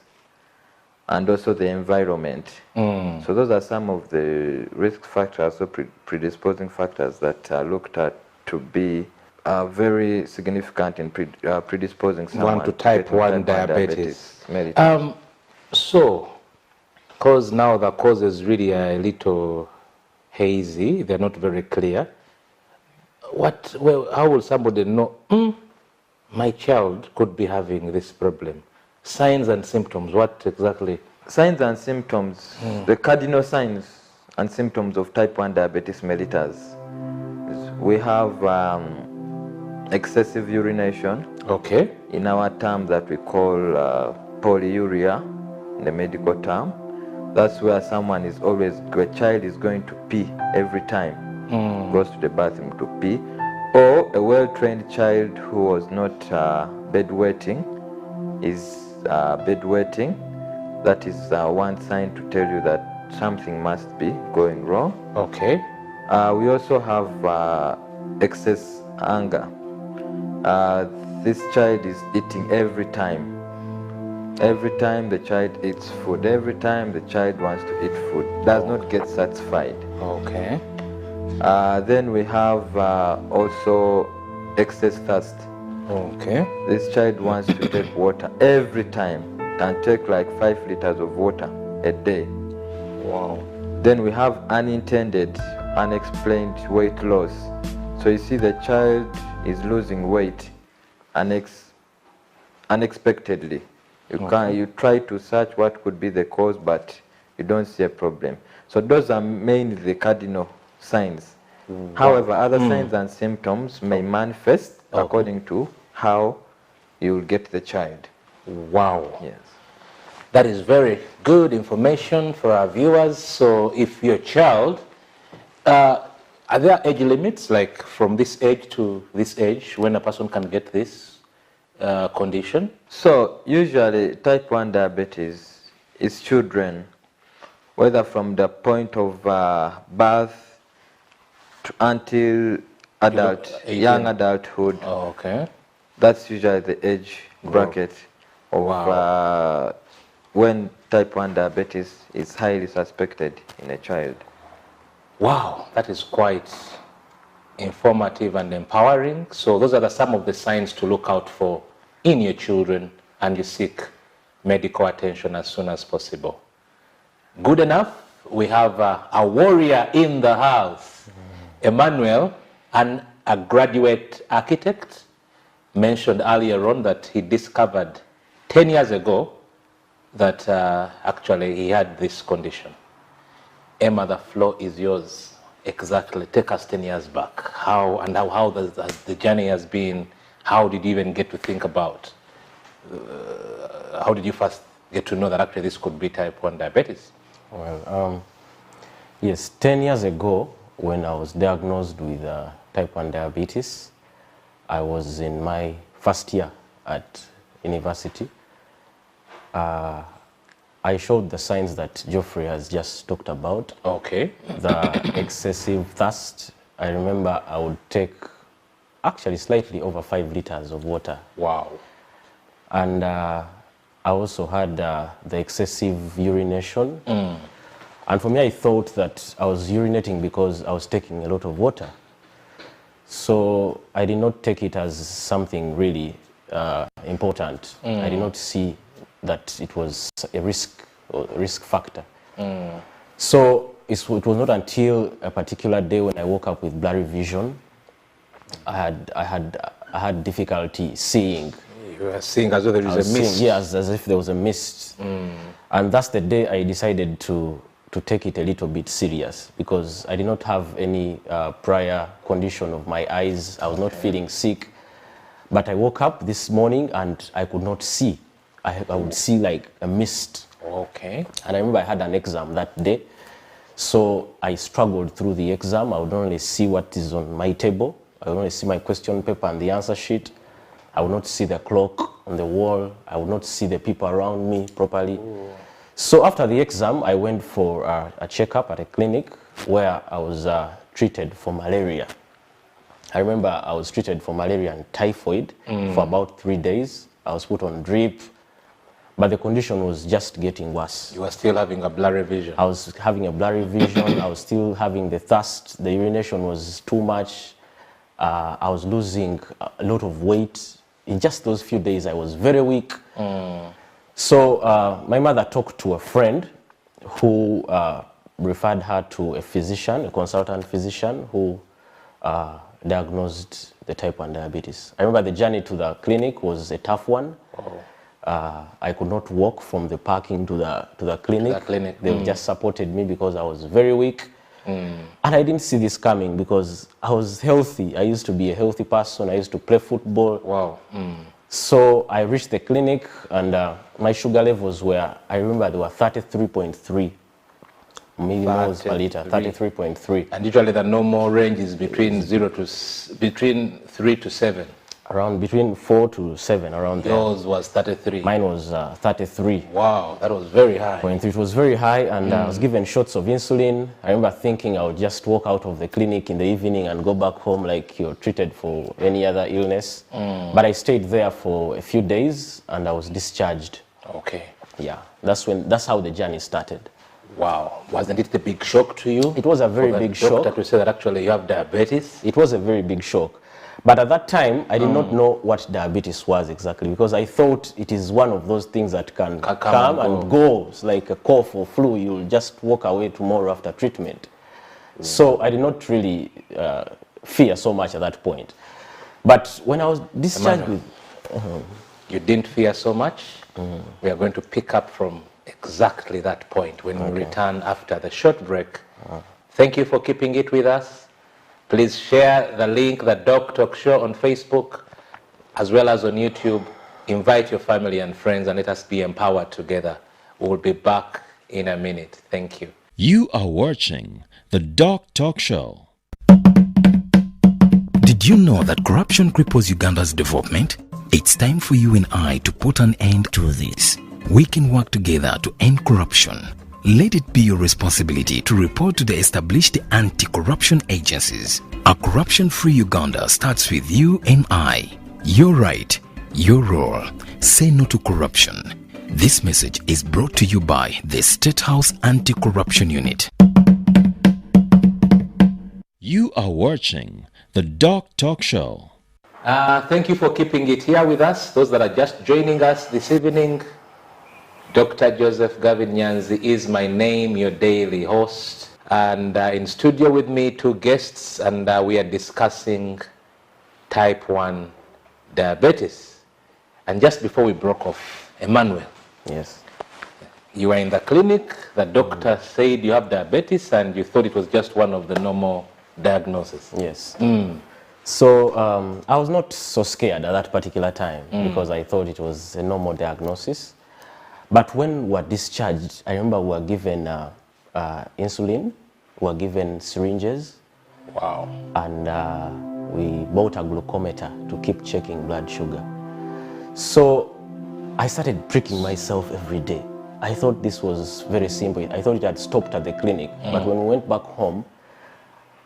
and also the environment. So those are some of the risk factors or predisposing factors that are looked at to be very significant in predisposing someone to type 1 diabetes. So, because now the causes really are a little hazy, they're not very clear. How will somebody know, my child could be having this problem? Signs and symptoms, what exactly? Signs and symptoms, the cardinal signs and symptoms of type 1 diabetes mellitus. We have excessive urination. Okay. In our term that we call polyuria, in the medical term. That's where a child is going to pee every time, goes to the bathroom to pee. Or a well-trained child who was not bedwetting is bedwetting. That is one sign to tell you that something must be going wrong. Okay. We also have excess hunger. This child is eating every time. Every time the child eats food, every time the child wants to eat food, does not get satisfied. Okay. Then we have also excess thirst. Okay. This child wants to take water every time, can take like 5 liters of water a day. Wow. Then we have unintended, unexplained weight loss. So you see the child is losing weight unexpectedly. You try to search what could be the cause, but you don't see a problem. So those are mainly the cardinal signs. However, other signs and symptoms may manifest according to how you will get the child. Wow. Yes. That is very good information for our viewers. So if your child, are there age limits, like from this age to this age, when a person can get this condition? So usually type 1 diabetes is children, whether from the point of birth until young adulthood. Okay. That's usually the age bracket of when type 1 diabetes is highly suspected in a child. Wow, that is quite informative and empowering. So those are some of the signs to look out for in your children, and you seek medical attention as soon as possible. Good enough. We have a warrior in the house. Emmanuel, a graduate architect, mentioned earlier on that he discovered 10 years ago that actually he had this condition. Emma, the floor is yours. Exactly. Take us 10 years back. How the journey has been. How did you even get to think about, how did you first get to know that actually this could be type 1 diabetes? Well, yes, 10 years ago when I was diagnosed with type 1 diabetes, I was in my first year at university. I showed the signs that Geoffrey has just talked about. Okay. The excessive thirst. I remember I would take actually slightly over 5 liters of water. Wow. And I also had the excessive urination. And for me, I thought that I was urinating because I was taking a lot of water. So I did not take it as something really important. I did not see that it was a risk factor. So it was not until a particular day when I woke up with blurry vision, I had difficulty seeing. You were seeing as though there is a mist. Yes, as if there was a mist. And that's the day I decided to take it a little bit serious, because I did not have any prior condition of my eyes. I was not feeling sick. But I woke up this morning and I could not see. I would see like a mist. Okay. And I remember I had an exam that day. So I struggled through the exam. I would only see what is on my table. I would only see my question paper and the answer sheet. I would not see the clock on the wall. I would not see the people around me properly. So after the exam, I went for a checkup at a clinic where I was treated for malaria. I remember I was treated for malaria and typhoid for about 3 days. I was put on drip, but the condition was just getting worse. You were still having a blurry vision. I was having a blurry vision. I was still having the thirst. The urination was too much. I was losing a lot of weight. In just those few days, I was very weak. So my mother talked to a friend who referred her to a physician, a consultant physician, who diagnosed the type 1 diabetes. I remember the journey to the clinic was a tough one. I could not walk from the parking to the clinic. They just supported me because I was very weak. And I didn't see this coming because I was healthy. I used to be a healthy person. I used to play football. Wow. So I reached the clinic and my sugar levels were, I remember they were 33.3 millimoles per liter, 33.3. And usually the normal range is between 3 to 7. Around between 4 to 7, around there. Yours was 33. Mine was 33. Wow, that was very high. It was very high, and I was given shots of insulin. I remember thinking I would just walk out of the clinic in the evening and go back home like you're treated for any other illness. But I stayed there for a few days, and I was discharged. Okay. Yeah, that's how the journey started. Wow, wasn't it a big shock to you? It was a very big shock. Doctor to say that actually you have diabetes? It was a very big shock. But at that time, I did not know what diabetes was exactly, because I thought it is one of those things that can come and go. It's like a cough or flu, you'll just walk away tomorrow after treatment. So I did not really fear so much at that point. But when I was discharged with... You didn't fear so much? We are going to pick up from exactly that point when we return after the short break. Thank you for keeping it with us. Please share the link, the Doc Talk Show on Facebook, as well as on YouTube. Invite your family and friends and let us be empowered together. We'll be back in a minute. Thank you. You are watching the Doc Talk Show. Did you know that corruption cripples Uganda's development? It's time for you and I to put an end to this. We can work together to end corruption. Let it be your responsibility to report to the established anti-corruption agencies. A corruption-free Uganda starts with you and I. Your right, your role. Say no to corruption. This message is brought to you by the State House Anti-Corruption Unit. You are watching the Doc Talk Show. Thank you for keeping it here with us. Those that are just joining us this evening, Dr. Joseph Gavin Nyanzi is my name, your daily host. And in studio with me, two guests, and we are discussing type 1 diabetes. And just before we broke off, Emmanuel. Yes. You were in the clinic, the doctor said you have diabetes, and you thought it was just one of the normal diagnoses. Yes. So I was not so scared at that particular time because I thought it was a normal diagnosis. But when we were discharged, I remember we were given insulin, we were given syringes. Wow. And we bought a glucometer to keep checking blood sugar. So I started pricking myself every day. I thought this was very simple. I thought it had stopped at the clinic. But when we went back home,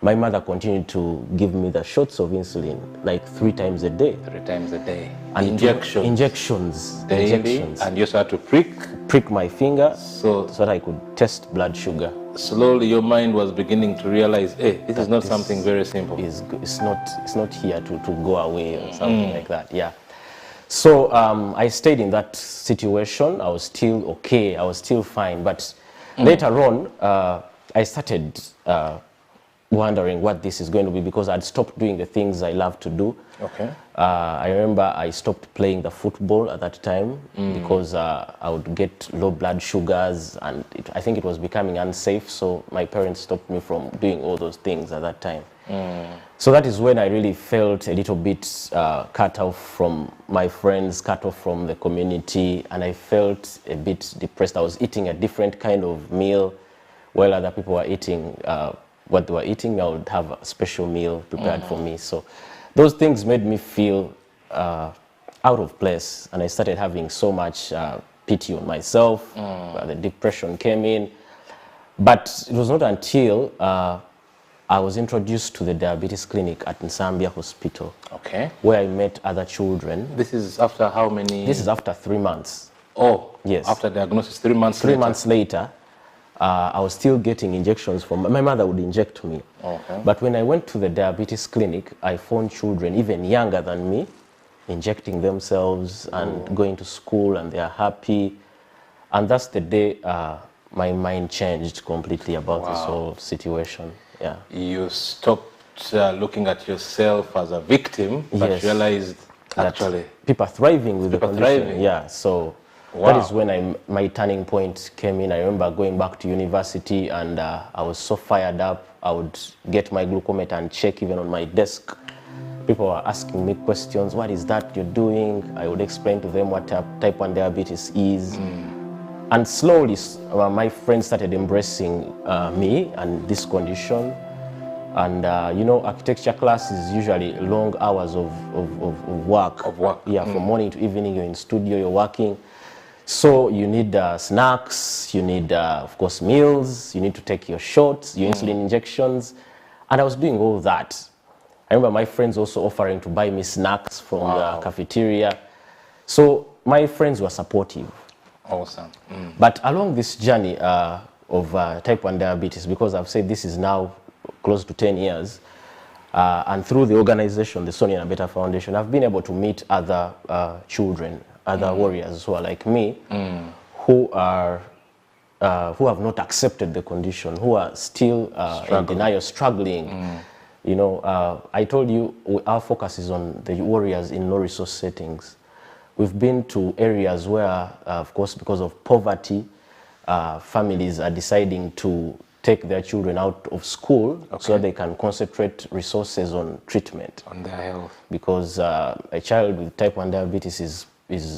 my mother continued to give me the shots of insulin like 3 times a day. 3 times a day. And Injections. Daily. Injections. And you also had to prick my finger so that I could test blood sugar. Slowly your mind was beginning to realize, hey, this is not something very simple. It's not here to go away or something like that. Yeah. So I stayed in that situation. I was still okay. I was still fine. But later on, I started wondering what this is going to be because I'd stopped doing the things I love to do. Okay. I remember I stopped playing the football at that time because I would get low blood sugars and I think it was becoming unsafe. So my parents stopped me from doing all those things at that time. So that is when I really felt a little bit cut off from my friends, cut off from the community, and I felt a bit depressed. I was eating a different kind of meal while other people were eating what they were eating. I would have a special meal prepared for me. So those things made me feel out of place, and I started having so much pity on myself. The depression came in. But it was not until I was introduced to the diabetes clinic at Nsambia Hospital, where I met other children. This is after how many? This is after 3 months. Oh, yes. After diagnosis, 3 months later? 3 months later, I was still getting injections from, my mother would inject me. But when I went to the diabetes clinic, I found children even younger than me injecting themselves and going to school, and they are happy. And that's the day my mind changed completely about this whole situation. Yeah. You stopped looking at yourself as a victim, but realized actually people are thriving with the condition. Yeah, so that is when my turning point came in. I remember going back to university and I was so fired up. I would get my glucometer and check even on my desk. People were asking me questions. What is that you're doing? I would explain to them what type 1 diabetes is. And slowly, my friends started embracing me and this condition. And you know, architecture class is usually long hours of work. Yeah, from morning to evening, you're in studio, you're working. So you need snacks, you need, of course, meals, you need to take your shots, your insulin injections. And I was doing all that. I remember my friends also offering to buy me snacks from the cafeteria. So my friends were supportive. Awesome. But along this journey of type 1 diabetes, because I've said this is now close to 10 years, and through the organization, the Sonia Nabeta Foundation, I've been able to meet other children, other warriors who are like me, who have not accepted the condition, who are still in denial, struggling. You know, I told you our focus is on the warriors in low-resource settings. We've been to areas where, of course, because of poverty, families are deciding to take their children out of school so that they can concentrate resources on treatment. On their health. Because a child with type 1 diabetes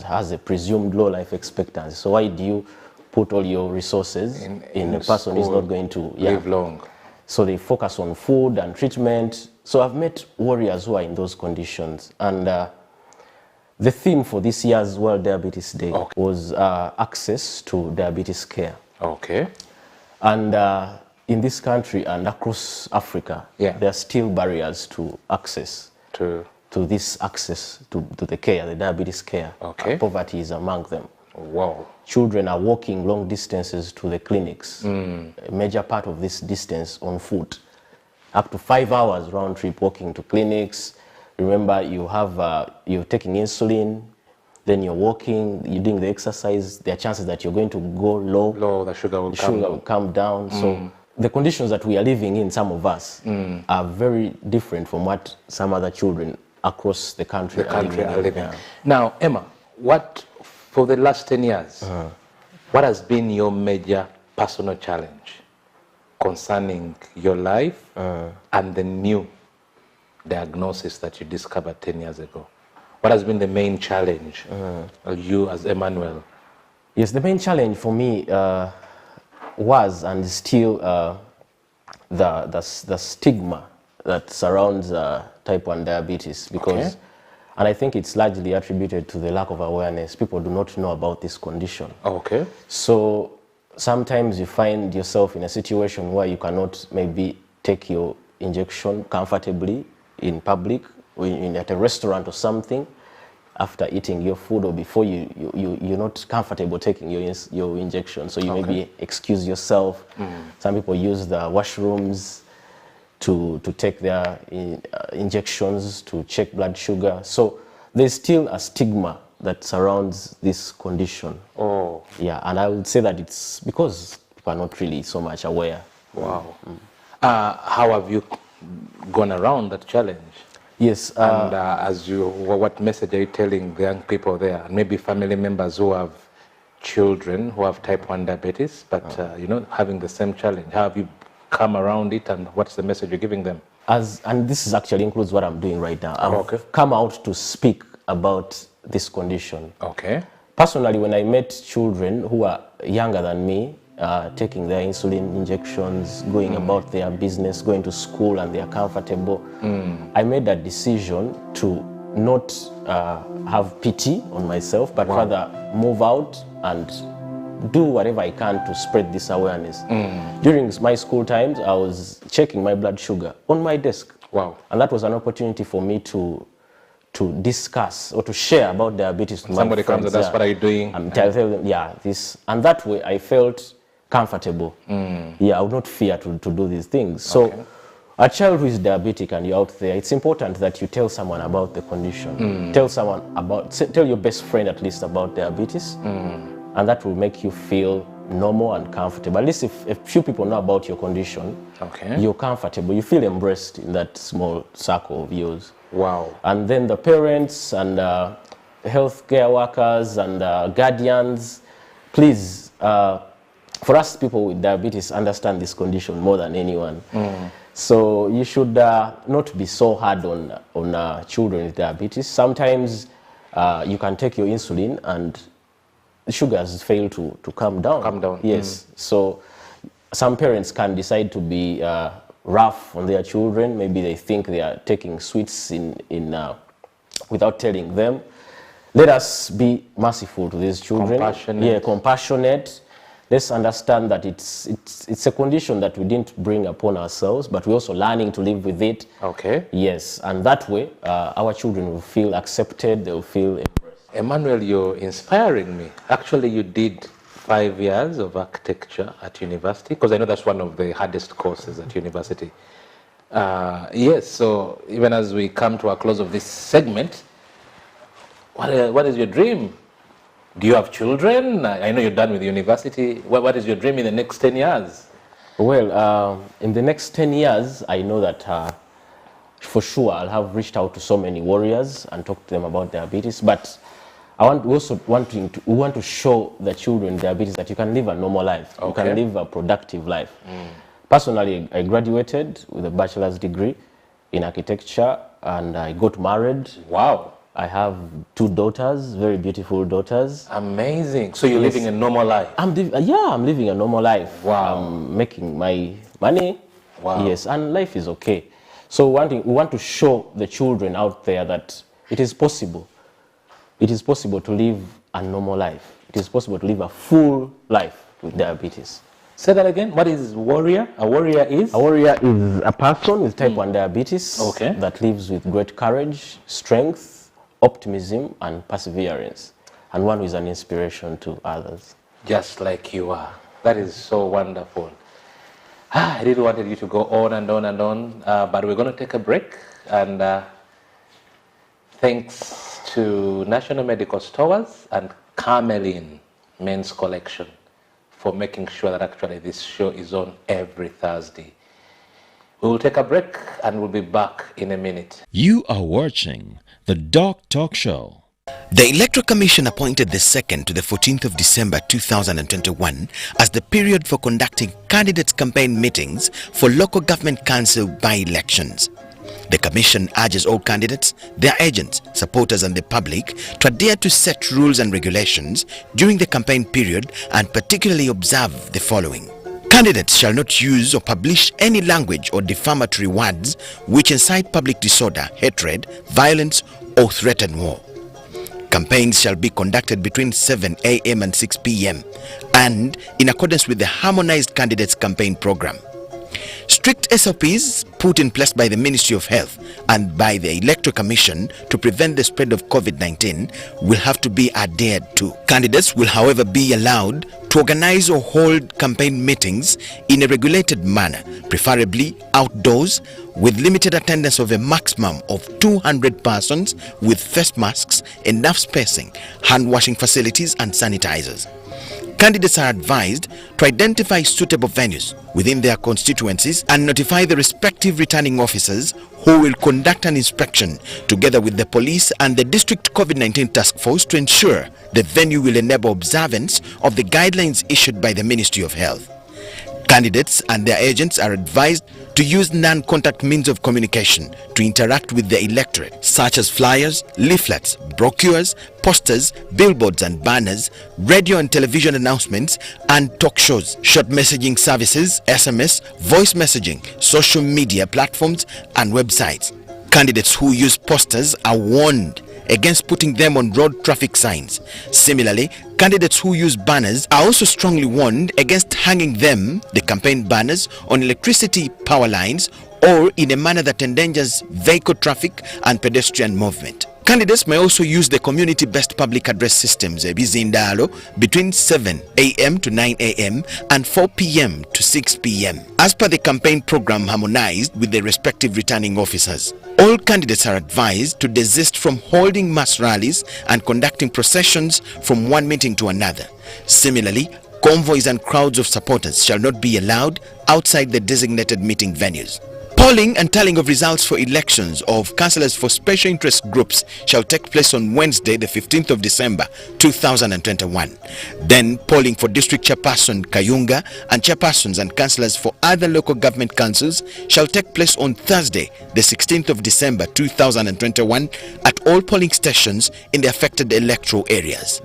has a presumed low life expectancy. So why do you put all your resources in a person who's not going to live long? So they focus on food and treatment. So I've met warriors who are in those conditions. And the theme for this year's World Diabetes Day was access to diabetes care. Okay. And in this country and across Africa, there are still barriers to access to this access to the care, the diabetes care. Okay. Poverty is among them. Wow. Children are walking long distances to the clinics. A major part of this distance on foot, up to 5 hours round trip walking to clinics. Remember, you have you're taking insulin, then you're walking, you're doing the exercise. There are chances that you're going to go low. The sugar will come down. So the conditions that we are living in, some of us, are very different from what some other children across the country are living. Yeah. Now, Emma, what for the last 10 years, what has been your major personal challenge concerning your life and the new diagnosis that you discovered 10 years ago? What has been the main challenge, you as Emmanuel? Yes, the main challenge for me was and is still the stigma that surrounds type 1 diabetes, because and I think it's largely attributed to the lack of awareness. People do not know about this condition. Okay. So sometimes you find yourself in a situation where you cannot maybe take your injection comfortably in public, or at a restaurant or something, after eating your food or before you're not comfortable taking your injection. So you maybe excuse yourself. Some people use the washrooms to take their injections, to check blood sugar. So there's still a stigma that surrounds this condition. Oh. Yeah, and I would say that it's because people are not really so much aware. Wow. How have you gone around that challenge? Yes. And what message are you telling the young people there, and maybe family members who have children who have type 1 diabetes, but you know, having the same challenge? How have you come around it, and what's the message you're giving them? And this actually includes what I'm doing right now. I've come out to speak about this condition. Okay. Personally, when I met children who are younger than me, taking their insulin injections, going about their business, going to school, and they are comfortable, I made that decision to not have pity on myself, but rather move out and do whatever I can to spread this awareness. During my school times, I was checking my blood sugar on my desk. Wow. And that was an opportunity for me to discuss or to share about diabetes to my friends. Somebody comes and asks, what are you doing? And tell them, this. And that way I felt comfortable. Yeah, I would not fear to do these things. So a child who is diabetic and you're out there, it's important that you tell someone about the condition. Tell your best friend at least about diabetes. And that will make you feel normal and comfortable. At least if a few people know about your condition, you're comfortable. You feel embraced in that small circle of yours. Wow. And then the parents and healthcare workers and guardians, please, for us people with diabetes, understand this condition more than anyone. So you should not be so hard on children with diabetes. Sometimes you can take your insulin and sugars fail to come down. Come down. Yes. So some parents can decide to be rough on their children. Maybe they think they are taking sweets without telling them. Let us be merciful to these children. Compassionate. Yeah, compassionate. Let's understand that it's a condition that we didn't bring upon ourselves, but we're also learning to live with it. Okay. Yes, and that way our children will feel accepted. They will feel embraced. Emmanuel, you're inspiring me. Actually, you did 5 years of architecture at university, because I know that's one of the hardest courses at university. Yes, so even as we come to a close of this segment, what is your dream? Do you have children? I know you're done with university. What is your dream in the next 10 years? Well, in the next 10 years, I know that for sure I'll have reached out to so many warriors and talked to them about diabetes, but I want to show the children diabetes that you can live a normal life. Okay. You can live a productive life. Personally, I graduated with a bachelor's degree in architecture and I got married. Wow. I have 2 daughters, very beautiful daughters. Amazing. So you're living a normal life? I'm living a normal life. Wow. I'm making my money. Wow. Yes, and life is okay. So we want to show the children out there that it is possible. It is possible to live a normal life. It is possible to live a full life with diabetes. Say that again. What is warrior? A warrior is? A warrior is a person with type 1 diabetes Okay. that lives with great courage, strength, optimism, and perseverance, and one who is an inspiration to others. Just like you are. That is so wonderful. I really wanted you to go on and on and on, but we're going to take a break. And thanks to National Medical Stores and Carmeline Men's Collection for making sure that actually this show is on every Thursday. We will take a break and we'll be back in a minute. You are watching the Doc Talk Show. The Electoral Commission appointed the 2nd to the 14th of December 2021 as the period for conducting candidates' campaign meetings for local government council by-elections. The Commission urges all candidates, their agents, supporters and the public to adhere to set rules and regulations during the campaign period and particularly observe the following. Candidates shall not use or publish any language or defamatory words which incite public disorder, hatred, violence or threaten war. Campaigns shall be conducted between 7 a.m. and 6 p.m. and in accordance with the Harmonized Candidates Campaign Program. Strict SOPs put in place by the Ministry of Health and by the Electoral Commission to prevent the spread of COVID-19 will have to be adhered to. Candidates will, however, be allowed to organize or hold campaign meetings in a regulated manner, preferably outdoors, with limited attendance of a maximum of 200 persons with face masks, enough spacing, hand-washing facilities and sanitizers. Candidates are advised to identify suitable venues within their constituencies and notify the respective returning officers who will conduct an inspection together with the police and the district COVID-19 task force to ensure the venue will enable observance of the guidelines issued by the Ministry of Health. Candidates and their agents are advised to use non-contact means of communication to interact with the electorate, such as flyers, leaflets, brochures, posters, billboards and banners, radio and television announcements, and talk shows, short messaging services, SMS, voice messaging, social media platforms, and websites. Candidates who use posters are warned against putting them on road traffic signs. Similarly, candidates who use banners are also strongly warned against hanging them, the campaign banners, on electricity power lines or in a manner that endangers vehicle traffic and pedestrian movement. Candidates may also use the community-based public address systems Bizindalo between 7 a.m. to 9 a.m. and 4 p.m. to 6 p.m. as per the campaign program harmonized with the respective returning officers. All candidates are advised to desist from holding mass rallies and conducting processions from one meeting to another. Similarly, convoys and crowds of supporters shall not be allowed outside the designated meeting venues. Polling and tallying of results for elections of councillors for special interest groups shall take place on Wednesday, the 15th of December 2021. Then polling for district chairperson Kayunga and chairpersons and councillors for other local government councils shall take place on Thursday, the 16th of December 2021 at all polling stations in the affected electoral areas.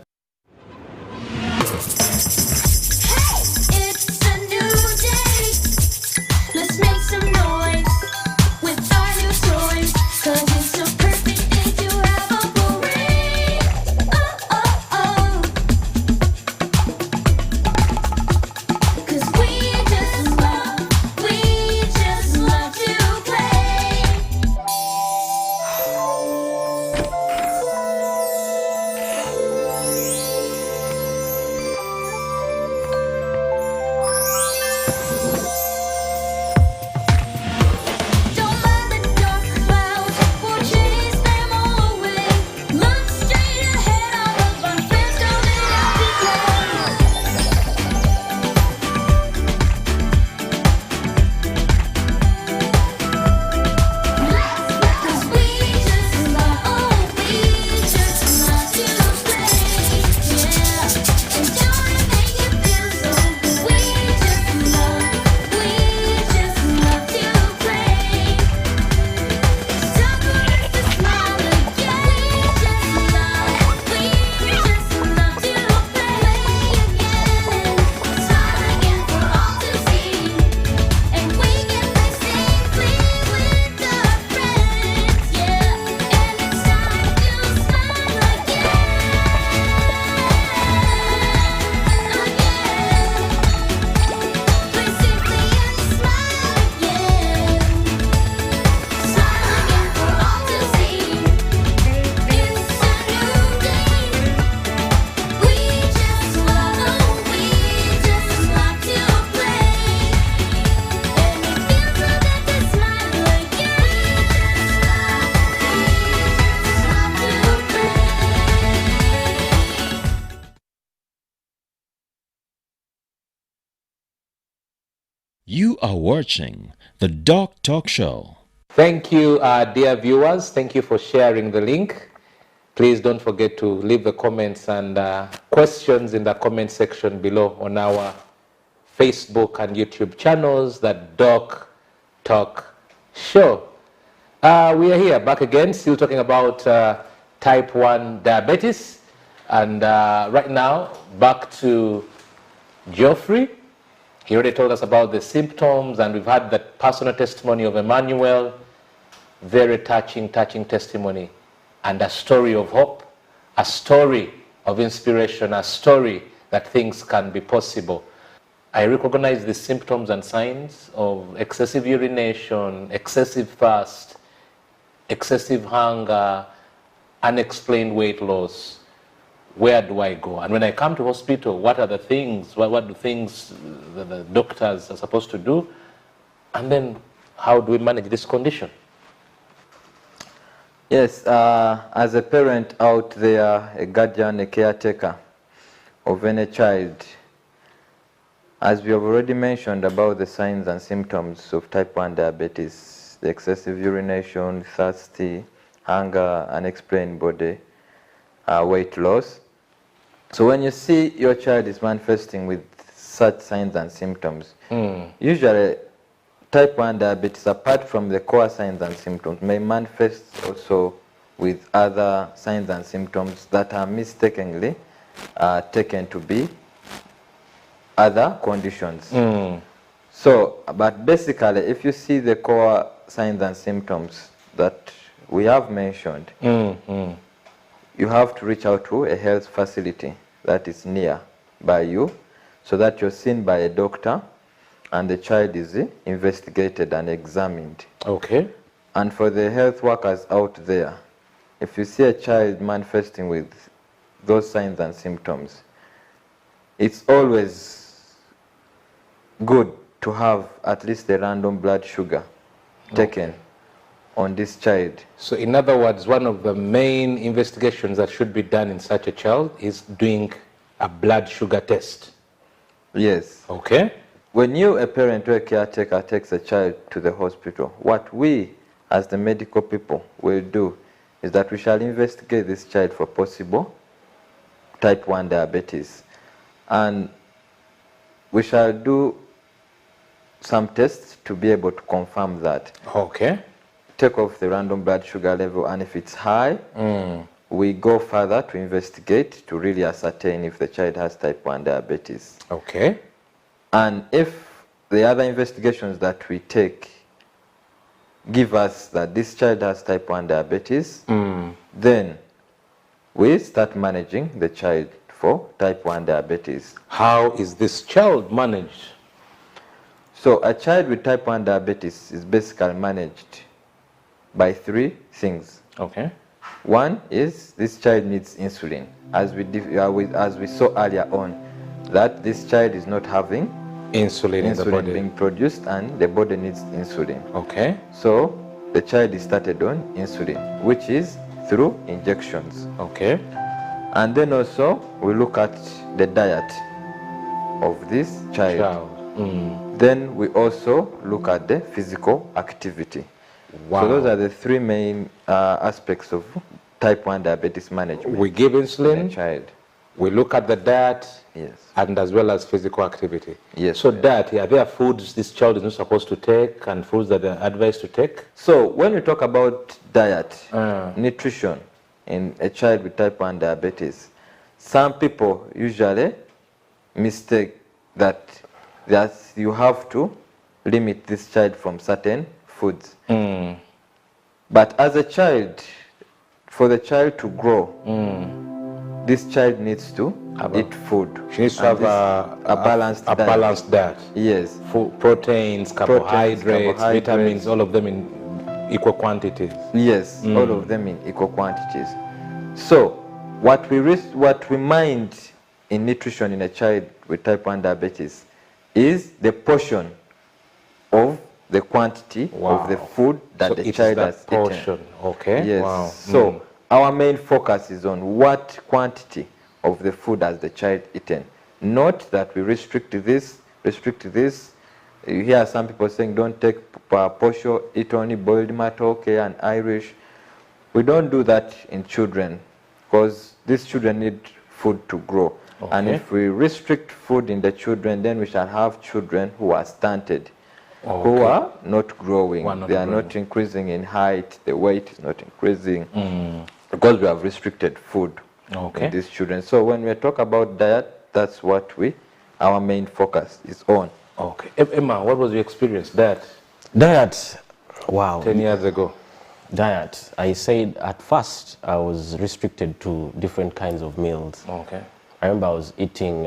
You are watching the Doc Talk Show. Thank you, dear viewers. Thank you for sharing the link. Please don't forget to leave the comments and questions in the comment section below on our Facebook and YouTube channels, the Doc Talk Show. We are here back again, still talking about type 1 diabetes. And right now, back to Geoffrey. He already told us about the symptoms, and we've had the personal testimony of Emmanuel. Very touching testimony, and a story of hope, a story of inspiration, a story that things can be possible. I recognize the symptoms and signs of excessive urination, excessive thirst, excessive hunger, unexplained weight loss. Where do I go? And when I come to hospital, what are the things, what do things the doctors are supposed to do? And then how do we manage this condition? Yes, as a parent out there, a guardian, a caretaker of any child, as we have already mentioned about the signs and symptoms of type 1 diabetes, the excessive urination, thirsty, hunger, unexplained body, weight loss. So when you see your child is manifesting with such signs and symptoms, usually type 1 diabetes, apart from the core signs and symptoms, may manifest also with other signs and symptoms that are mistakenly taken to be other conditions. So, but basically, if you see the core signs and symptoms that we have mentioned, you have to reach out to a health facility that is near by you, so that you're seen by a doctor and the child is investigated and examined. Okay. And for the health workers out there, if you see a child manifesting with those signs and symptoms, it's always good to have at least a random blood sugar taken on this child. So in other words, one of the main investigations that should be done in such a child is doing a blood sugar test. Yes. Okay. When you, a parent or a caretaker, takes a child to the hospital, what we as the medical people will do is that we shall investigate this child for possible type 1 diabetes. And we shall do some tests to be able to confirm that. Okay. Take off the random blood sugar level, and if it's high, we go further to investigate to really ascertain if the child has type 1 diabetes. Okay. And if the other investigations that we take give us that this child has type 1 diabetes, then we start managing the child for type 1 diabetes. How is this child managed? So a child with type 1 diabetes is basically managed by 3 things. Okay. One is this child needs insulin. As we saw earlier on, that this child is not having insulin in the body being produced, and the body needs insulin. Okay. So the child is started on insulin, which is through injections. Okay. And then also we look at the diet of this child. Then we also look at the physical activity. Wow. So those are the 3 main aspects of type 1 diabetes management. We give insulin, in a child. We look at the diet, yes, and as well as physical activity. Yes. So diet, are there foods this child is not supposed to take and foods that are advised to take? So when we talk about diet, nutrition in a child with type 1 diabetes, some people usually mistake that you have to limit this child from certain foods. But as a child, for the child to grow, this child needs to eat food. She needs to have a balanced diet. Yes. Food, proteins, carbohydrates, vitamins, all of them in equal quantities. Yes, all of them in equal quantities. So what we mind in nutrition in a child with type 1 diabetes is the portion of the quantity of the food that the child has eaten. Okay. Yes. Wow. So our main focus is on what quantity of the food has the child eaten. Not that we restrict this You hear some people saying don't take posho, eat only boiled matoke and Irish. We don't do that in children because these children need food to grow. Okay. And if we restrict food in the children, then we shall have children who are stunted, who are not growing. They are not increasing in height, the weight is not increasing because we have restricted food in these children. So when we talk about diet, that's what our main focus is on. Okay. Emma, what was your experience? Diet, wow. 10 years ago. Diet, I said at first I was restricted to different kinds of meals. Okay. I remember I was eating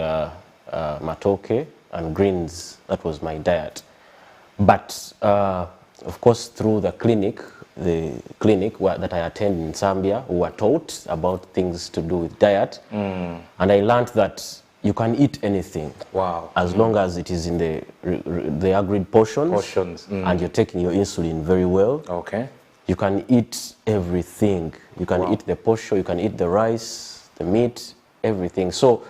matoke and greens. That was my diet. But of course, through the clinic that I attend in Zambia, we were taught about things to do with diet. And I learned that you can eat anything. Wow. As long as it is in the agreed portions. And you're taking your insulin very well. Okay. You can eat everything. You can eat the posho, you can eat the rice, the meat, everything. So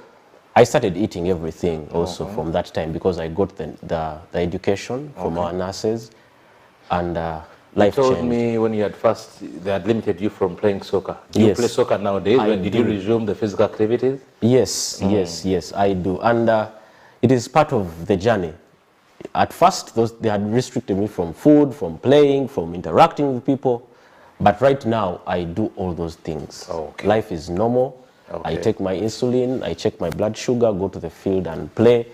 I started eating everything also from that time because I got the education from our nurses and life You told changed. me when you had first, they had limited you from playing soccer. Do you Yes. play soccer nowadays? I Did do. you resume the physical activities? Yes, yes, I do. And it is part of the journey. At first, they had restricted me from food, from playing, from interacting with people. But right now, I do all those things. Life is normal. I take my insulin, I check my blood sugar, go to the field and play.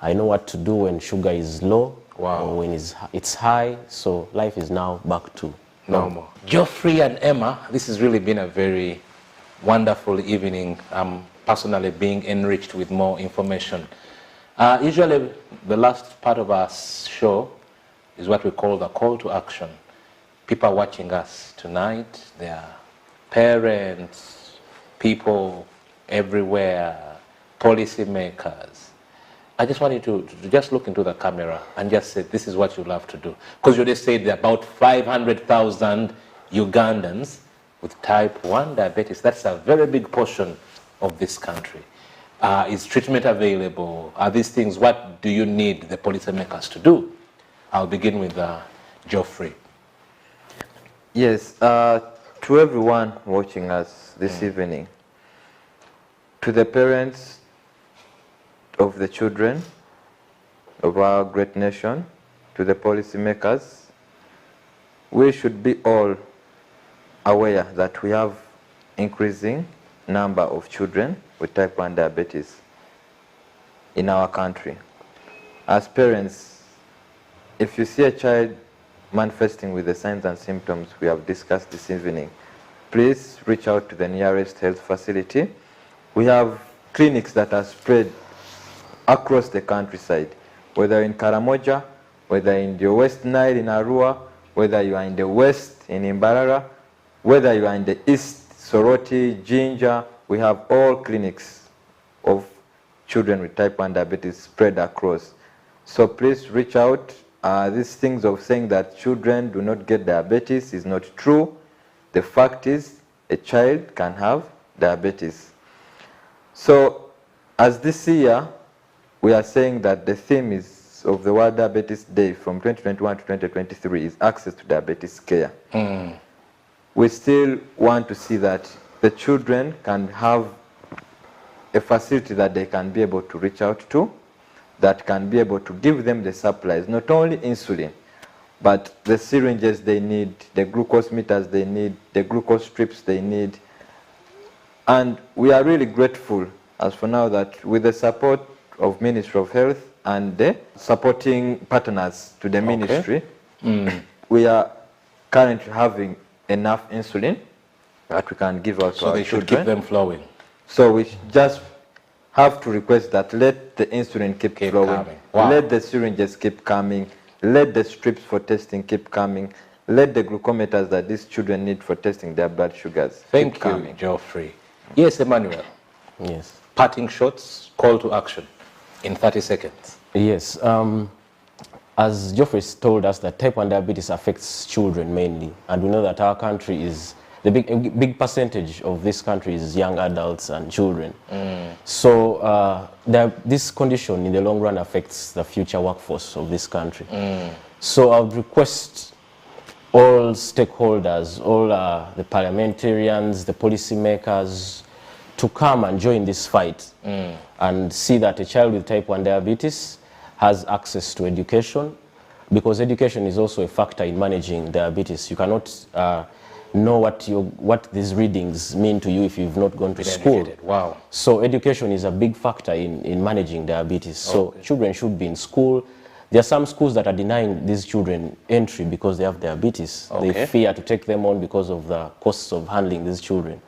I know what to do when sugar is low or when it's high. So life is now back to normal. Geoffrey and Emma, this has really been a very wonderful evening. I'm personally being enriched with more information. Usually, the last part of our show is what we call the call to action. People are watching us tonight. They are parents, people everywhere, policymakers. I just want you to just look into the camera and just say, this is what you love to do. Because you just said there are about 500,000 Ugandans with type 1 diabetes. That's a very big portion of this country. Is treatment available? Are these things, what do you need the policymakers to do? I'll begin with Geoffrey. Yes, to everyone watching us this evening, to the parents of the children of our great nation, to the policymakers, we should be all aware that we have increasing number of children with type 1 diabetes in our country. As parents, if you see a child manifesting with the signs and symptoms we have discussed this evening, please reach out to the nearest health facility. We have clinics that are spread across the countryside, whether in Karamoja, whether in the West Nile in Arua, whether you are in the West in Imbarara, whether you are in the East, Soroti, Jinja, we have all clinics of children with type 1 diabetes spread across. So please reach out. These things of saying that children do not get diabetes is not true. The fact is a child can have diabetes. So as this year, we are saying that the theme is of the World Diabetes Day from 2021 to 2023 is access to diabetes care. We still want to see that the children can have a facility that they can be able to reach out to, that can be able to give them the supplies, not only insulin, but the syringes they need, the glucose meters they need, the glucose strips they need. And we are really grateful, as for now, that with the support of Ministry of Health and the supporting partners to the ministry, we are currently having enough insulin that we can give out to our So they should children. keep them flowing. So we just have to request that let the insulin keep flowing, coming. Wow. let the syringes keep coming, let the strips for testing keep coming, let the glucometers that these children need for testing their blood sugars Thank keep you, coming. Geoffrey. Yes, Emmanuel. Yes. Parting shots, call to action in 30 seconds. Yes. As Geoffrey told us, that type 1 diabetes affects children mainly. And we know that our country is the big percentage of this country is young adults and children. So this condition in the long run affects the future workforce of this country. So I would request all stakeholders, all the parliamentarians, the policymakers, to come and join this fight and see that a child with type 1 diabetes has access to education, because education is also a factor in managing diabetes. You cannot know what these readings mean to you if you've not gone to school. Wow. So education is a big factor in managing diabetes. So children should be in school. There are some schools that are denying these children entry because they have diabetes. They fear to take them on because of the costs of handling these children.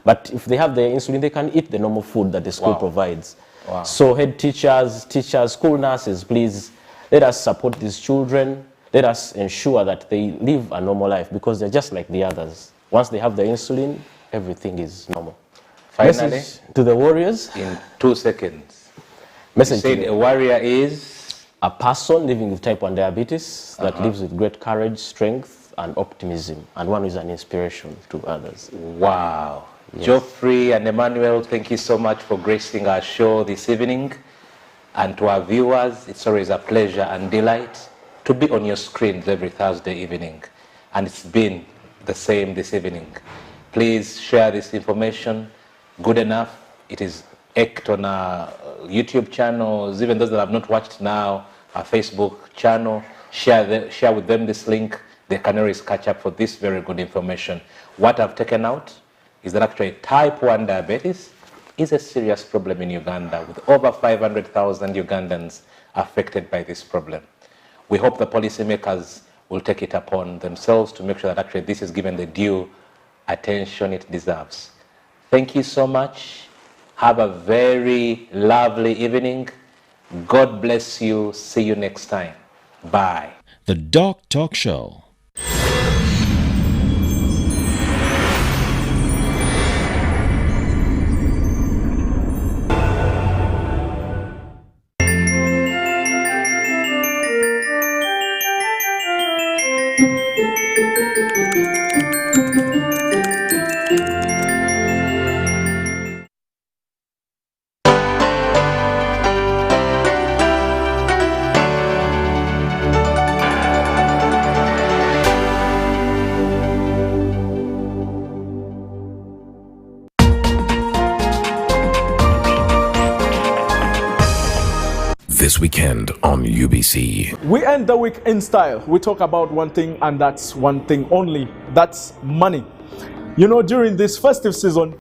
But if they have their insulin, they can eat the normal food that the school provides. So head teachers, school nurses, please let us support these children. Let us ensure that they live a normal life, because they're just like the others. Once they have the insulin, everything is normal. Finally, message to the warriors. In 2 seconds. Message you said a warrior is? A person living with type 1 diabetes that lives with great courage, strength, and optimism, and one who is an inspiration to others. Wow. Yes. Geoffrey and Emmanuel, thank you so much for gracing our show this evening. And to our viewers, it's always a pleasure and delight to be on your screens every Thursday evening. And it's been the same this evening. Please share this information. Good enough. It is eked on our YouTube channels, even those that have not watched now, our Facebook channel. Share with them this link. They can always catch up for this very good information. What I've taken out is that actually type 1 diabetes is a serious problem in Uganda, with over 500,000 Ugandans affected by this problem. We hope the policymakers will take it upon themselves to make sure that actually this is given the due attention it deserves. Thank you so much. Have a very lovely evening. God bless you. See you next time. Bye. The Doc Talk Show. This weekend on UBC. We end the week in style. We talk about one thing, and that's one thing only. That's money. You know, during this festive season,